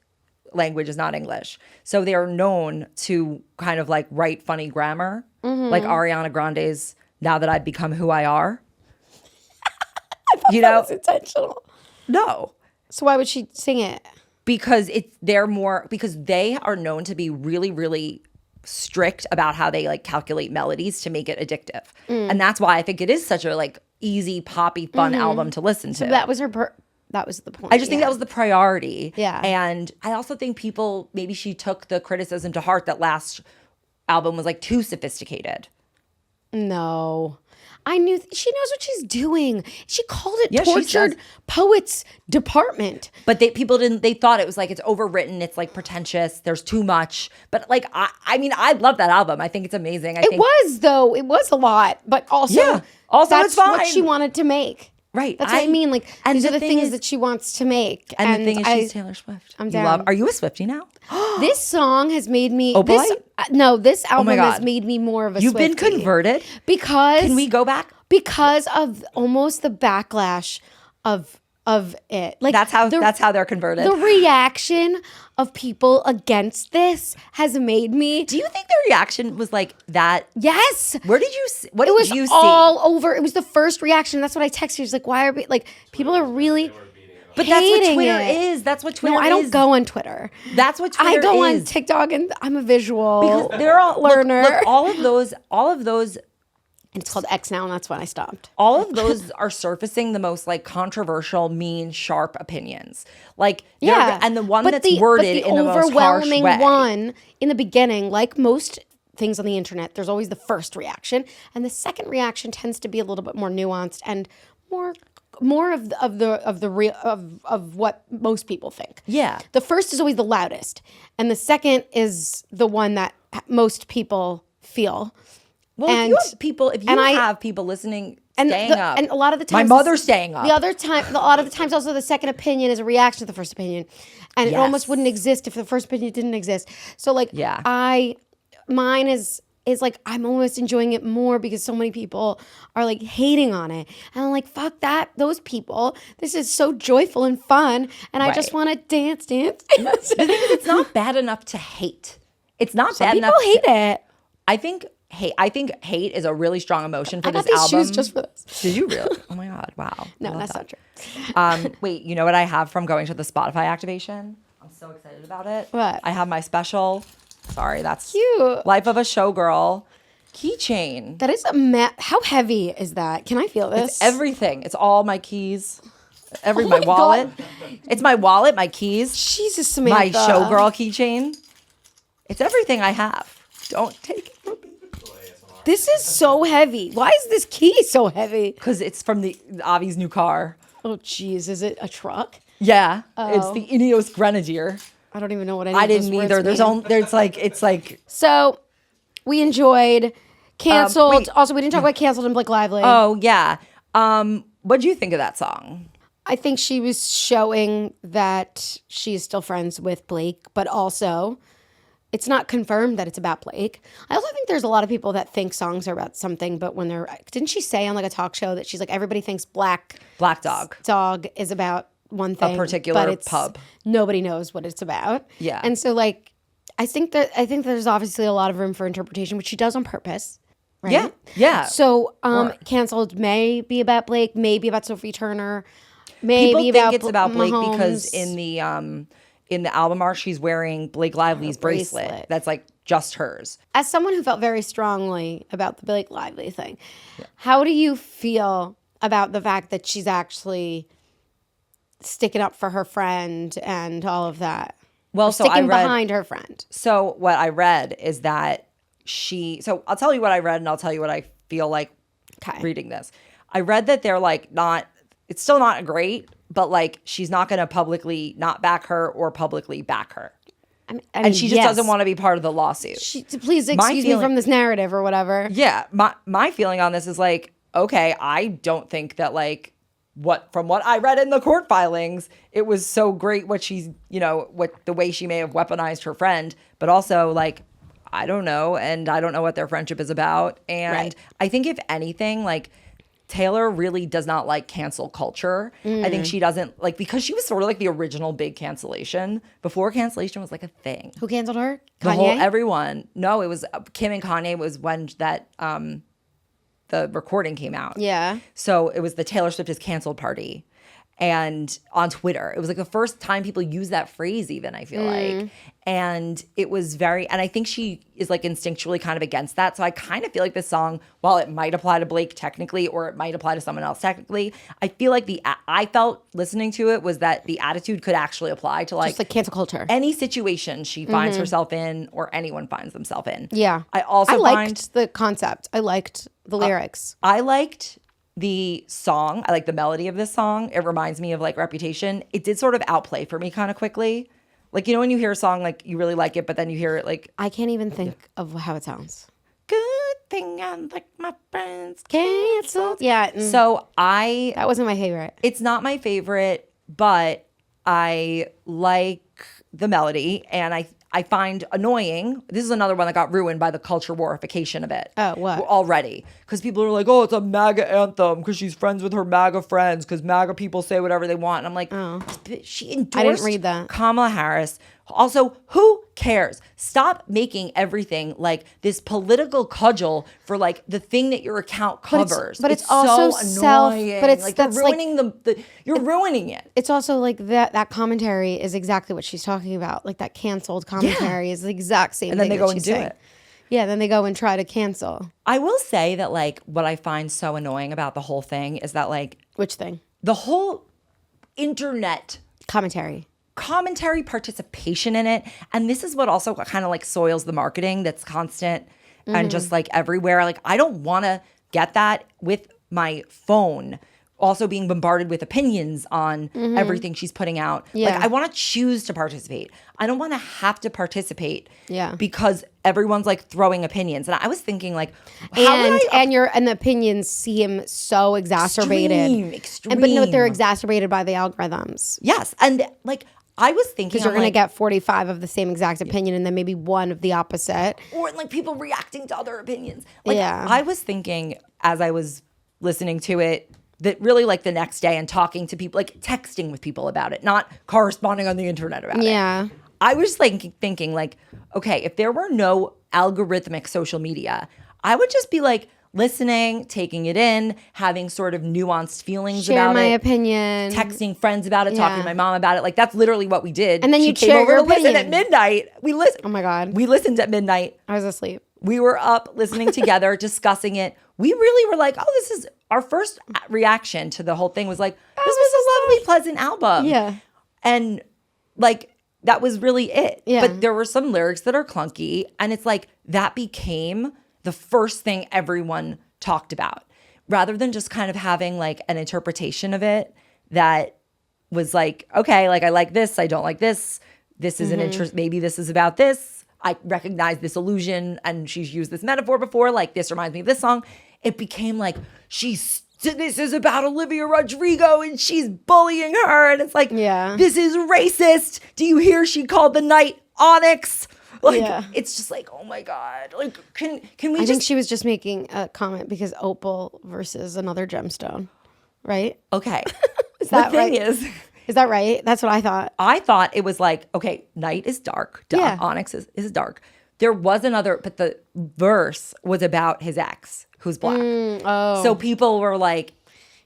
language is not English. So they are known to kind of write funny grammar, like Ariana Grande's Now That I've Become Who I Are. That was intentional. No, So why would she sing it? because because they are known to be really, really strict about how they calculate melodies to make it addictive. And that's why I think it is such a easy, poppy, fun album to listen to. That was that was the point. I just think that was the priority. Yeah. And I also think maybe she took the criticism to heart that last album was too sophisticated. No. I knew she knows what she's doing. She called it Yeah, she tortured says- poets department. But people didn't. They thought it was like it's overwritten. It's like pretentious. There's too much. But like I mean, I love that album. I think it's amazing. It was though. It was a lot, but also, Yeah. Also, that's it's fine. what she wanted to make. Right. That's what I mean. Like and these are the the thing things is- that she wants to make. And the thing is, she's Taylor Swift. I'm You down. Are you a Swiftie now? This song has made me. Oh, boy? This album has God. made me more of a. You've been Swiftie. converted. Because Can we go back? Because of almost the backlash of it. Like That's how they're converted. The reaction of people against this has made me. Do you think the reaction was like that? Yes. Where did you see? What It did was you see? all over. It was the first reaction. That's what I texted you. It's like, why are we like people are really But that's what hating Twitter it. is. That's what Twitter No, is. I don't go on Twitter. That's what Twitter I go is. on TikTok and I'm a visual Because they're all learner. Look, all of those And it's called X now, and that's when I stopped. all of those are surfacing the most like controversial, mean, sharp opinions. Like Yeah, and the one but that's worded in the most harsh overwhelming way. one in the beginning, like most things on the internet, there's always the first reaction, and the second reaction tends to be a little bit more nuanced and more of what most people think. Yeah. The first is always the loudest, and the second is the one that most people feel. Well, And- if you have people, have people listening, staying up, and a lot of the my times, mother's staying up. A lot of the times, also the second opinion is a reaction to the first opinion, and it Yes. almost wouldn't exist if the first opinion didn't exist. So, like, Yeah. mine is like I'm almost enjoying it more because so many people are like hating on it, and I'm like, fuck that, those people. This is so joyful and fun, and I just Right. want to dance. The thing is, it's not bad enough to hate. It's not bad People enough. hate it. I think hate is a really strong emotion for I this got these album. shoes just for this. Did you really? Oh my god! Wow. I No, love that's that. not true. Wait, you know what I have from going to the Spotify activation? I'm so excited about it. What? I have my special. Sorry, that's Cute. Life of a Showgirl keychain. That is how heavy is that? Can I feel this? It's everything. It's all my keys. My my wallet. God. It's my wallet, my keys, Jesus, my Samantha. Showgirl keychain. It's everything I have. Don't take it from me. This is so heavy. Why is this key so heavy? Because it's from the Avi's new car. Oh, geez. Is it a truck? Yeah, it's the Ineos Grenadier. I don't even know what any I of those didn't words either. mean. It's like So, we enjoyed canceled. wait. Also, we didn't talk about canceled and Blake Lively. oh yeah. What do you think of that song? I think she was showing that she's still friends with Blake, but also it's not confirmed that it's about Blake. I also think there's a lot of people that think songs are about something, but when they're, didn't she say on like a talk show that she's like, everybody thinks Black Dog is about one thing, particular but it's, pub. Nobody knows what it's about. Yeah. And so like, I think there's obviously a lot of room for interpretation, which she does on purpose. Right? Yeah, yeah. So, Sure. canceled may be about Blake, may be about Sophie Turner, maybe People think about it's about Blake Mahomes. because in the album art she's wearing Blake Lively's bracelet. bracelet. That's like just hers. As someone who felt very strongly about the Blake Lively thing, how do you feel about the fact that she's actually sticking up for her friend and all of that? Well, Or so I sticking read. behind her friend. So what I read is that so I'll tell you what I read and I'll tell you what I feel like Okay. reading this. I read that they're like it's still not great, but like she's not going to publicly not back her or publicly back her. I mean, And she just yes. doesn't want to be part of the lawsuit. Please excuse me feeling- from this narrative or whatever. Yeah, my feeling on this is like, okay, I don't think that like from what I read in the court filings, it was so great what she's, the way she may have weaponized her friend, but also like, I don't know, and I don't know what their friendship is about. And Right. I think if anything, like Taylor really does not like cancel culture. I think she doesn't like, because she was sort of like the original big cancellation before cancellation was like a thing. Who canceled her? The Kanye? whole everyone. No, it was Kim and Kanye was when that the recording came out. Yeah. So it was the Taylor Swift is canceled party. and on Twitter. It was like the first time people use that phrase even, I feel like. And it was very, and I think she is like instinctually kind of against that. So I kind of feel like this song, while it might apply to Blake technically, or it might apply to someone else technically, I feel like I felt listening to it was that the attitude could actually apply to Just like cancel culture. any situation she finds herself in or anyone finds themselves in. Yeah. I liked the concept. I liked the lyrics. I liked the song. I like the melody of this song. It reminds me of like Reputation. It did sort of outplay for me kind of quickly. Like, when you hear a song, like you really like it, but then you hear it like, I can't even think of how it sounds. good thing I'm like my friends Canceled. Yeah. So that wasn't my favorite. it's not my favorite, but I like the melody, and I find annoying. This is another one that got ruined by the culture warification of it. Oh, what? Already. Because people are like, oh, it's a MAGA anthem because she's friends with her MAGA friends because MAGA people say whatever they want. And I'm like, she endorsed read that. Kamala Harris. Also, who cares? Stop making everything like this political cudgel for like the thing that your account covers. But it's also so annoying. but it's like that's you're ruining you're ruining it. It's also like that commentary is exactly what she's talking about. Like that canceled commentary is the exact same And then thing they go that and she's do saying. it. Yeah, then they go and try to cancel. I will say that like what I find so annoying about the whole thing is that like Which thing? the whole internet commentary participation in it, and this is what also kind of like soils the marketing that's constant and just like everywhere. Like I don't want to get that with my phone also being bombarded with opinions on everything she's putting out. Yeah. Like I want to choose to participate. I don't want to have to participate because everyone's like throwing opinions. And I was thinking like, and the opinions seem so exacerbated. Extreme. But no, they're exacerbated by the algorithms. Yes. And like I was thinking, Because you're going to get 45 of the same exact opinion and then maybe one of the opposite. or like people reacting to other opinions. Like Yeah. I was thinking as I was listening to it that really like the next day and talking to people, like texting with people about it, not corresponding on the internet about it. Yeah. I was like thinking like, okay, if there were no algorithmic social media, I would just be like listening, taking it in, having sort of nuanced feelings Share about my it. opinion. Texting friends about it, talking to my mom about it. Like that's literally what we did. And then She you'd came share over your to listen at opinion. midnight. We listened. Oh my God. We listened at midnight. I was asleep. We were up listening together, discussing it. We really were like, oh, this is our first reaction to the whole thing was like, this was a lovely, pleasant album. Yeah. And like, that was really it. Yeah. But there were some lyrics that are clunky. And it's like, that became the first thing everyone talked about rather than just kind of having like an interpretation of it that was like, okay, like I like this, I don't like this. This is an interest. Maybe this is about this. I recognize this illusion and she's used this metaphor before. Like this reminds me of this song. It became like this is about Olivia Rodrigo and she's bullying her. And it's like, this is racist. Do you hear she called the night onyx? Like, it's just like, oh my God. Like, can we I think she was just making a comment because opal versus another gemstone, right? Okay. Is that the thing right? Is that right? That's what I thought. I thought it was like, okay, night is dark. Yeah. Onyx is dark. There was another, but the verse was about his ex, who's black. So people were like,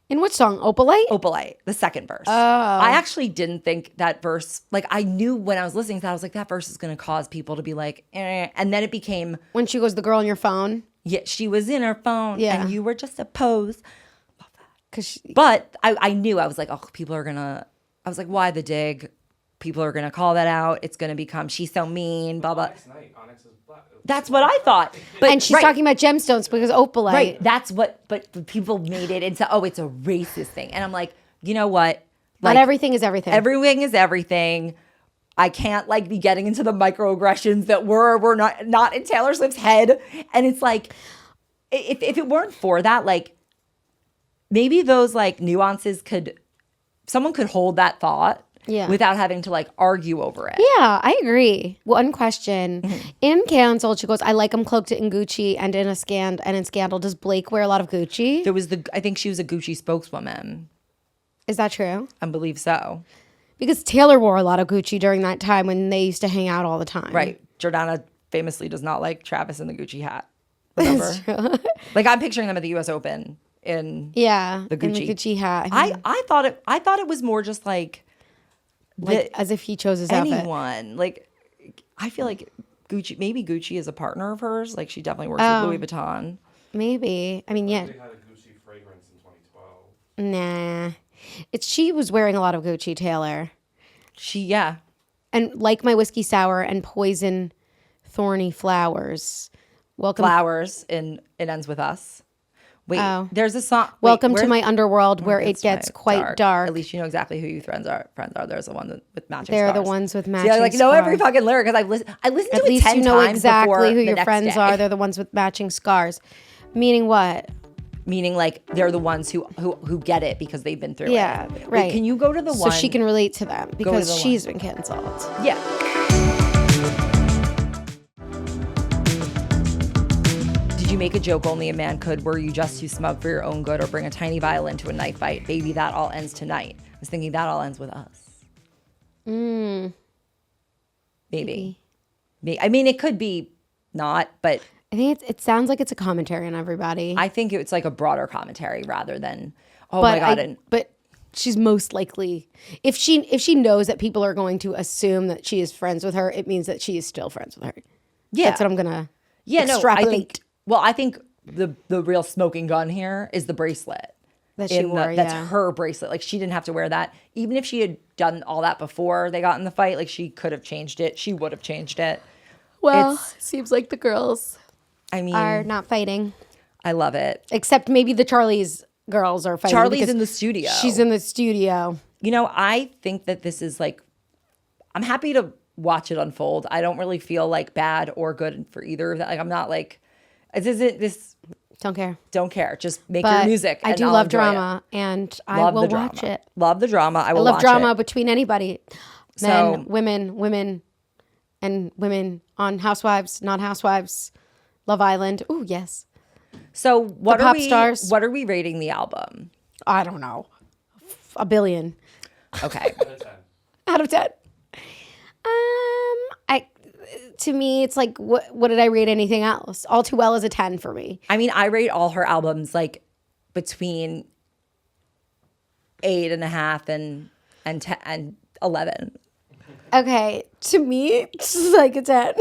in which song? Opalite? Opalite, the second verse. I actually didn't think that verse, like I knew when I was listening to that, I was like, that verse is going to cause people to be like, eh. And then it became. When she goes, the girl on your phone? Yeah, she was in her phone and you were just a pose. Love that. But I knew, I was like, oh, people are going to. I was like, why the dig? People are going to call that out. It's going to become, she's so mean, blah, blah. Onyx is black. That's what I thought. But And she's talking about gemstones because opalite. Right. That's what, but people made it into, oh, it's a racist thing. And I'm like, you know what? Not everything is everything. Everything is everything. I can't like be getting into the microaggressions that were not in Taylor Swift's head. And it's like, if it weren't for that, like maybe those like nuances someone could hold that thought without having to like argue over it. Yeah, I agree. One question. In Canceled, she goes, I like him cloaked in Gucci and in Scandal. Does Blake wear a lot of Gucci? I think she was a Gucci spokeswoman. Is that true? I believe so. Because Taylor wore a lot of Gucci during that time when they used to hang out all the time. Right. Jordana famously does not like Travis in the Gucci hat. Remember? Like I'm picturing them at the US Open in Yeah, the in the Gucci. Gucci hat. I thought it was more just like as if he chose his outfit. anyone. Like I feel like maybe Gucci is a partner of hers. Like she definitely works with Louis Vuitton. Maybe. I mean, yeah. They had a Gucci fragrance in 2012. Nah. She was wearing a lot of Gucci, Taylor. And like my whiskey sour and poison thorny flowers. Welcome. Flowers in It Ends With Us. Wait, there's a song. Welcome to my underworld where it gets quite dark. At least you know exactly who your friends are. There's the one with matching They're scars. the ones with See, matching I know every scars. fucking lyric because I listened to At it least 10 you know times exactly before who the your next friends day. are. They're the ones with matching scars. Meaning what? Meaning like they're the ones who get it because they've been through Yeah, it. Wait, right. can you go to the one? So she can relate to them because the she's been canceled. Yeah. Did you make a joke only a man could? Were you just too smug for your own good, or bring a tiny violin to a knife fight? Baby, that all ends tonight. I was thinking that all ends with us. Maybe. I mean, it could be not, but I think it sounds like it's a commentary on everybody. I think it's like a broader commentary rather than, oh but my God. but she's most likely, if she knows that people are going to assume that she is friends with her, it means that she is still friends with her. Yeah. That's what I'm gonna Yeah, no, extrapolate. I think the real smoking gun here is the bracelet. That she wore, That's yeah. her bracelet. Like she didn't have to wear that. Even if she had done all that before they got in the fight, like she could have changed it. She would have changed it. Well, It's- seems like the girls I mean, are not fighting. I love it. Except maybe the Charlie's girls are fighting. Charlie's because in the studio. She's in the studio. You know, I think that this is like, I'm happy to watch it unfold. I don't really feel like bad or good for either of that. Like I'm not like, this Don't care. don't care. Just make But your music. I and do I'll love enjoy drama, and it. I Love will the drama. watch it. Love the drama. I will I love watch drama it. between anybody. So- Men, women, and women on Housewives, not Housewives, Love Island. Ooh, yes. So what pop are we? stars. What are we rating the album? I don't know. A billion Okay. Out of 10. out of 10. To me, it's like, what did I rate anything else? All Too Well is a 10 for me. I mean, I rate all her albums like between 8.5 and 10 and 11. Okay, to me, it's like a 10.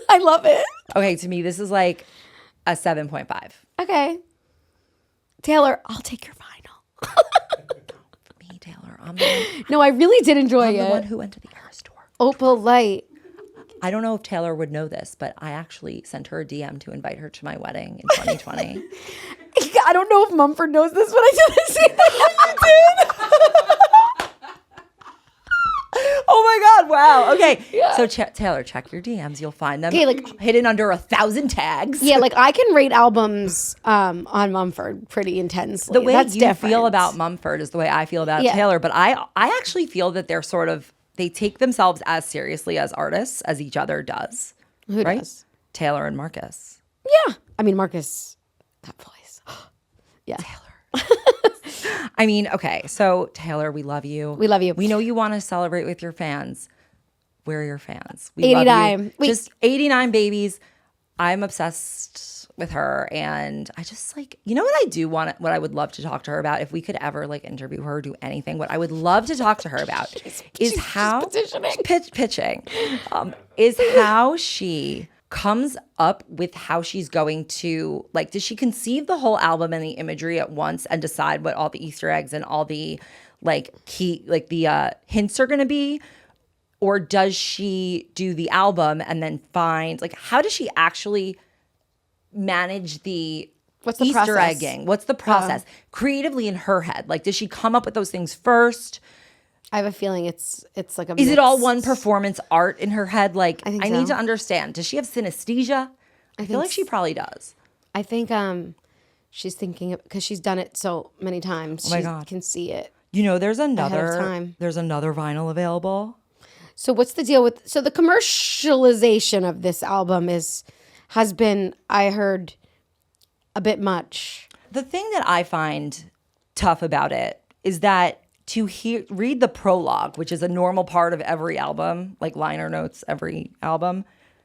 I love it. Okay, to me, this is like a 7.5. Okay. Taylor, I'll take your final. Me, Taylor. I'm the No, I really did enjoy one it. who went to the Era store. Opal Light. I don't know if Taylor would know this, but I actually sent her a DM to invite her to my wedding in 2020. I don't know if Mumford knows this, but I did the same thing you did. Oh my God! Wow. Okay. So Taylor, check your DMs. You'll find them. Okay, like- hidden under 1,000 tags. Yeah, like I can rate albums on Mumford pretty intensely. The way That's you different. feel about Mumford is the way I feel about Yeah. Taylor. But I actually feel that they're sort of, they take themselves as seriously as artists as each other does. Who right? does? Taylor and Marcus. Yeah. I mean, Marcus, that voice. Yeah. I mean, okay, so Taylor, we love you. We love you. We know you want to celebrate with your fans. We're your fans. We 89. love you. Wait. Just 89 babies. I'm obsessed with her, and I just like, you know what I do want, what I would love to talk to her about if we could ever like interview her or do anything. What I would love to talk to her about is how pitching is how she comes up with how she's going to, like, does she conceive the whole album and the imagery at once and decide what all the Easter eggs and all the like key, like the hints are going to be? Or does she do the album and then find, like, how does she actually manage the What's the Easter process? egging? What's the process creatively in her head? Like, does she come up with those things first? I have a feeling it's like a Is it all mix. one performance art in her head? Like, I think need so. to understand. Does she have synesthesia? I feel think like she probably does. I think she's thinking, because she's done it so many times. my she God. can see it. You know, there's time. another vinyl available. So what's the deal with, so the commercialization of this album has been, I heard, a bit much. The thing that I find tough about it is that to read the prologue, which is a normal part of every album, like liner notes, every album,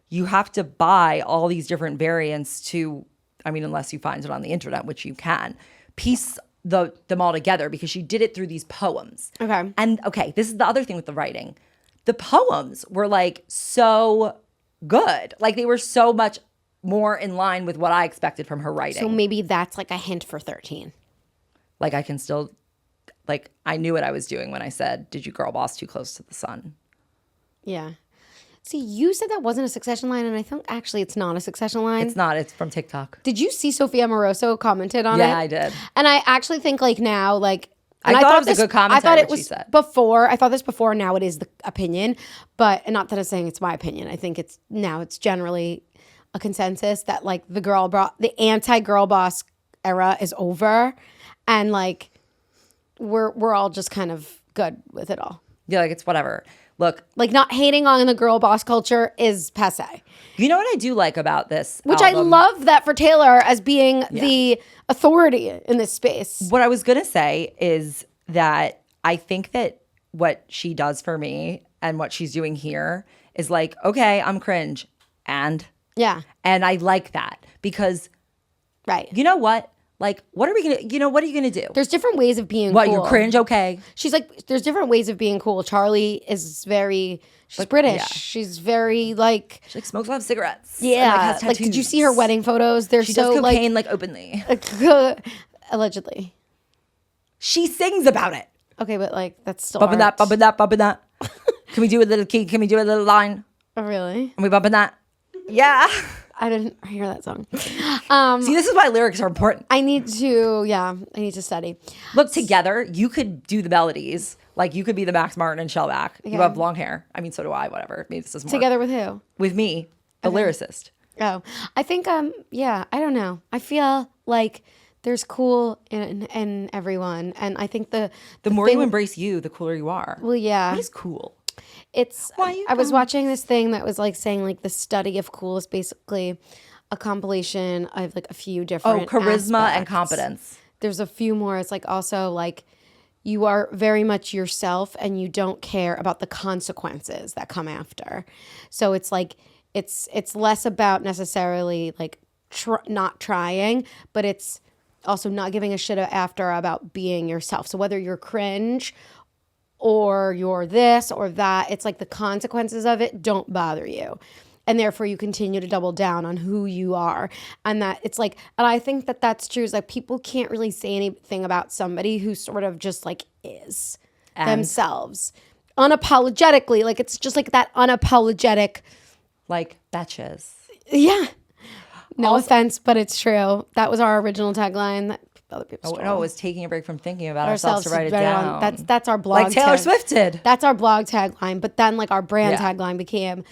you have to buy all these different variants to, I mean, unless you find it on the internet, which you can, piece them all together because she did it through these poems. Okay. And okay, this is the other thing with the writing. The poems were like so good. Like they were so much more in line with what I expected from her writing. So maybe that's like a hint for 13. Like I can still, like I knew what I was doing when I said, did you girl boss too close to the sun? Yeah. See, you said that wasn't a Succession line, and I think actually it's not a Succession line. It's not. It's from TikTok. Did you see Sophia Moroso commented on it? Yeah, I did. And I actually think like now, like and I thought it was a good commentary, I thought it what she was said. before. I thought this before. Now it is the opinion, but and not that I'm saying it's my opinion. I think it's generally a consensus that like the anti-girl boss era is over, and like we're all just kind of good with it all. Yeah, like it's whatever. Look, Like not hating on the girl boss culture is passe. you know what I do like about this Which I album? love that for Taylor as being the authority in this space. What I was going to say is that I think that what she does for me and what she's doing here is like, okay, I'm cringe. And Yeah. I like that because Right. you know what? Like, what are we going to, what are you going to do? There's different ways of being What, cool. you're cringe? Okay. She's like, there's different ways of being cool. Charlie is she's British. yeah. She's very like, She like smokes a lot of cigarettes. and, yeah. has Like, did you see her tattoos. wedding photos? They're She so does cocaine like openly. like, allegedly. She sings about it. Okay, but like, that's still Bumping that, art. bumping that, bumping that. Can we do a little key? Can we do a little line? Oh, really? Are we bumping that? Yeah. I didn't hear that song. See, this is why lyrics are important. I need to study. Look, together, you could do the melodies. Like, you could be the Max Martin and Shellback. You Okay. have long hair. I mean, so do I, whatever. Maybe this is more. Together with who? With me, the lyricist. Oh, I think, yeah, I don't know. I feel like there's cool in everyone. And I think the more thing, you embrace you, the cooler you are. well, yeah, What is cool? it's, Why you I was don't? watching this thing that was like saying like the study of cool is basically a compilation of like a few Oh, different charisma and aspects. competence. There's a few more. It's like also like you are very much yourself and you don't care about the consequences that come after. So it's like it's less about necessarily like not trying, but it's also not giving a shit after about being yourself. So whether you're cringe or you're this or that, it's like the consequences of it don't bother you. And therefore you continue to double down on who you are. And that it's like, and I think that that's true is like people can't really say anything about somebody who sort of just like is themselves unapologetically. Like it's just like that unapologetic. Like, Betches. Yeah. No offense, but it's true. That was our original tagline that other people Oh, stole. no, it was taking a break from thinking about ourselves to write it down. That's our blog. Like Taylor Swift did. That's our blog tagline. But then like our brand Yeah. tagline became,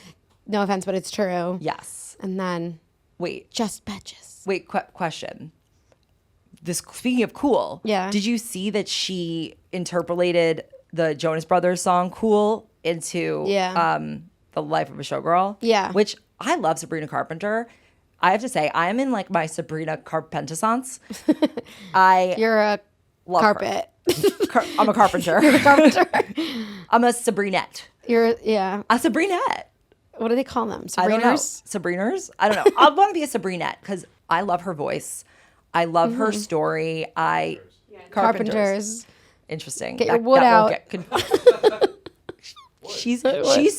no offense, but it's true. Yes. And then Wait, just Betches. question. This, speaking of cool, Yeah. did you see that she interpolated the Jonas Brothers song "Cool" into the life of a showgirl? Yeah. Which I love Sabrina Carpenter. I have to say, I am in like my Sabrina Carpentessence. You're a love her. carpet. I'm a carpenter. Carpenter. I'm a Sabrinette. You're a Sabrinette. what do they call them? I don't know. Sabriners? Sabriners? I don't know. I want to be a Sabrinette because I love her voice. I love her story. Carpenters. Interesting. Get your wood out. She's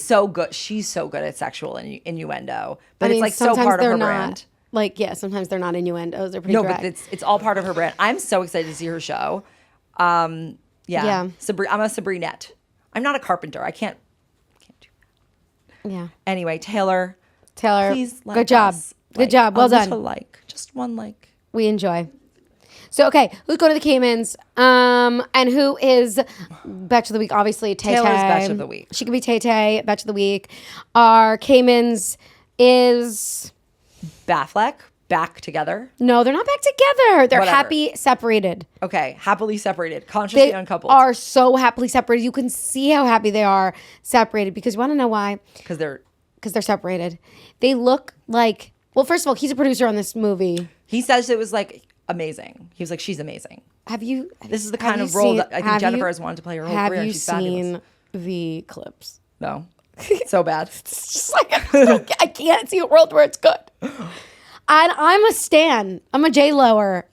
so good. She's so good at sexual innuendo, but I mean, it's like so sometimes part of they're her not, brand. Like, yeah, sometimes they're not innuendos. They're pretty No, direct. but it's all part of her brand. I'm so excited to see her show. Yeah. Yeah. I'm a Sabrinette. I'm not a carpenter. I can't do that. yeah. Anyway, Taylor, please like Good job. us. Good job. Well a done. little like. Just one like. We enjoy. So, okay, let's go to the Caymans. And who is Betch of the Week? Obviously, Tay Taylor's Betch of the Week. She could be Tay Tay, Betch of the Week. Our Caymans is... Batfleck, back together. No, they're not back together. They're Whatever. happy separated. Okay, happily separated, consciously They uncoupled. are so happily separated. You can see how happy they are separated because you want to know why? Because they're. Because they're separated. They look like... Well, first of all, he's a producer on this movie. He says it was like amazing. He was like, she's amazing. This is the kind of role that I think Jennifer has wanted to play her whole career. Have you And she's fabulous. seen the clips? No, so bad. It's just like I can't see a world where it's good. And I'm a stan. I'm a J-Lower.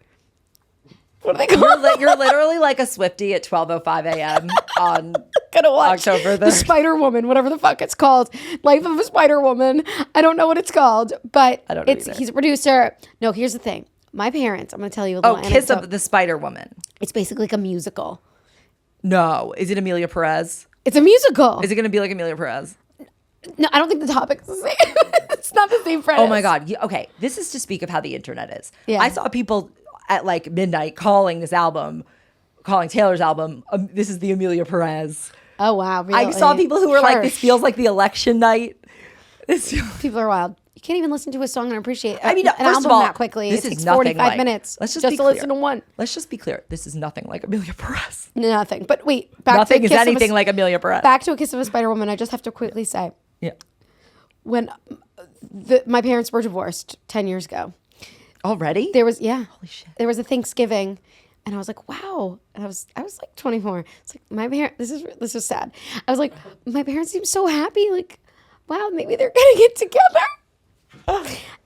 What are they called? You're literally like a Swiftie at 12:05 a.m. on Gonna watch October the 3rd. Spider Woman, whatever the fuck it's called. Life of a Spider Woman. I don't know what it's called, but I don't know either. he's a producer. No, here's the thing. My parents, I'm gonna tell you a little Kiss anecdote. of the Spider Woman. It's basically like a musical. No. Is it Amelia Perez? It's a musical. Is it going to be like Amelia Perez? No, I don't think the topic's the same. It's not the same premise. Oh my God. Okay. This is to speak of how the internet is. Yeah. I saw people at like midnight calling Taylor's album, this is the Amelia Perez. Oh wow. I Really? saw people who were like, this Harsh. feels like the election night. People are wild. You can't even listen to a song and appreciate I mean, an first album of all, that quickly. this It is takes nothing 45 like- minutes let's just just be to listen clear. to one. Let's just be clear. This is nothing like Amelia Perez. Nothing. But wait, back Nothing to is anything like Amelia Perez. Back to A Kiss of a Spider Woman. I just have to quickly say, Yeah. when my parents were divorced 10 years ago, Already? there was Holy shit. there was a Thanksgiving, and I was like, wow. And I was like 24. It's like my parents. This is sad. I was like, my parents seem so happy. Like, wow, maybe they're gonna get together.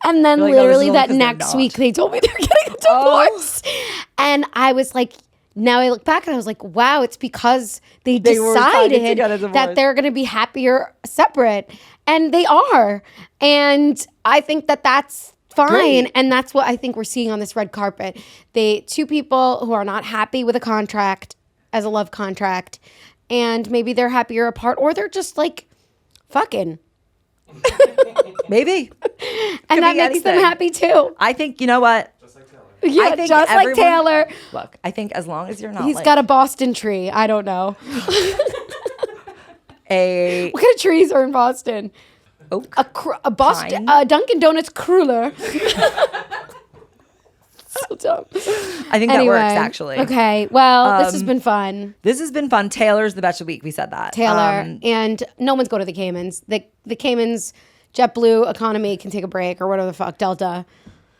And then You're like, no, this is literally only that 'cause they're next not. week they told me they're getting a divorce. And I was like, now I look back and I was like, wow, it's because they They were deciding to decided get a divorce. that they're going to be happier separate. And they are. And I think that that's fine. Great. And that's what I think we're seeing on this red carpet. Two people who are not happy with a contract as a love contract, and maybe they're happier apart, or they're just like fucking. Maybe. And that be makes them anything. happy too. I think, you know what? Just like Taylor. Yeah, I think just like everyone- Taylor. Look, I think as long as you're not He's like got a Boston tree. I don't know. a What kind of trees are in Boston? oak. A Boston, Pine. Dunkin' Donuts cruller. So dumb. I think that works actually. Okay. Well, this has been fun. This has been fun. Taylor's the Betch of the Week. We said that. Taylor, and no one's go to the Caymans. The Caymans, JetBlue economy can take a break or whatever the fuck, Delta.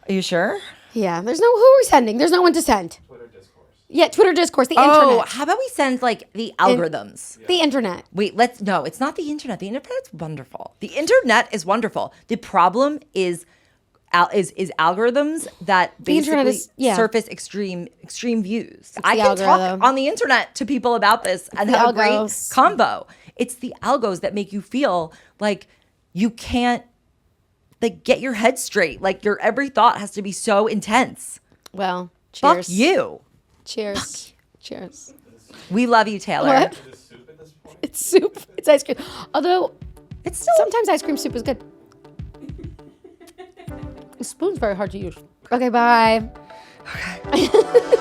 Are you sure? Yeah, who are we sending? There's no one to send. Twitter discourse. Yeah, Twitter discourse, the Oh, internet. how about we send like the algorithms? The internet. Wait, no, it's not the internet. The internet's wonderful. The internet is wonderful. The problem is algorithms that The internet basically is- yeah. surface extreme views. I the can algorithm. talk on the internet to people about this and the have a great algos. combo. It's the algos that make you feel like you can't like get your head straight. Like your every thought has to be so intense. Well, Fuck cheers. you. Cheers. Cheers. We love you, Taylor. What? Is this soup at this point? It's soup. It's ice cream. Although It's still sometimes ice cream soup is good. The spoon's very hard to use. Okay, bye. Okay.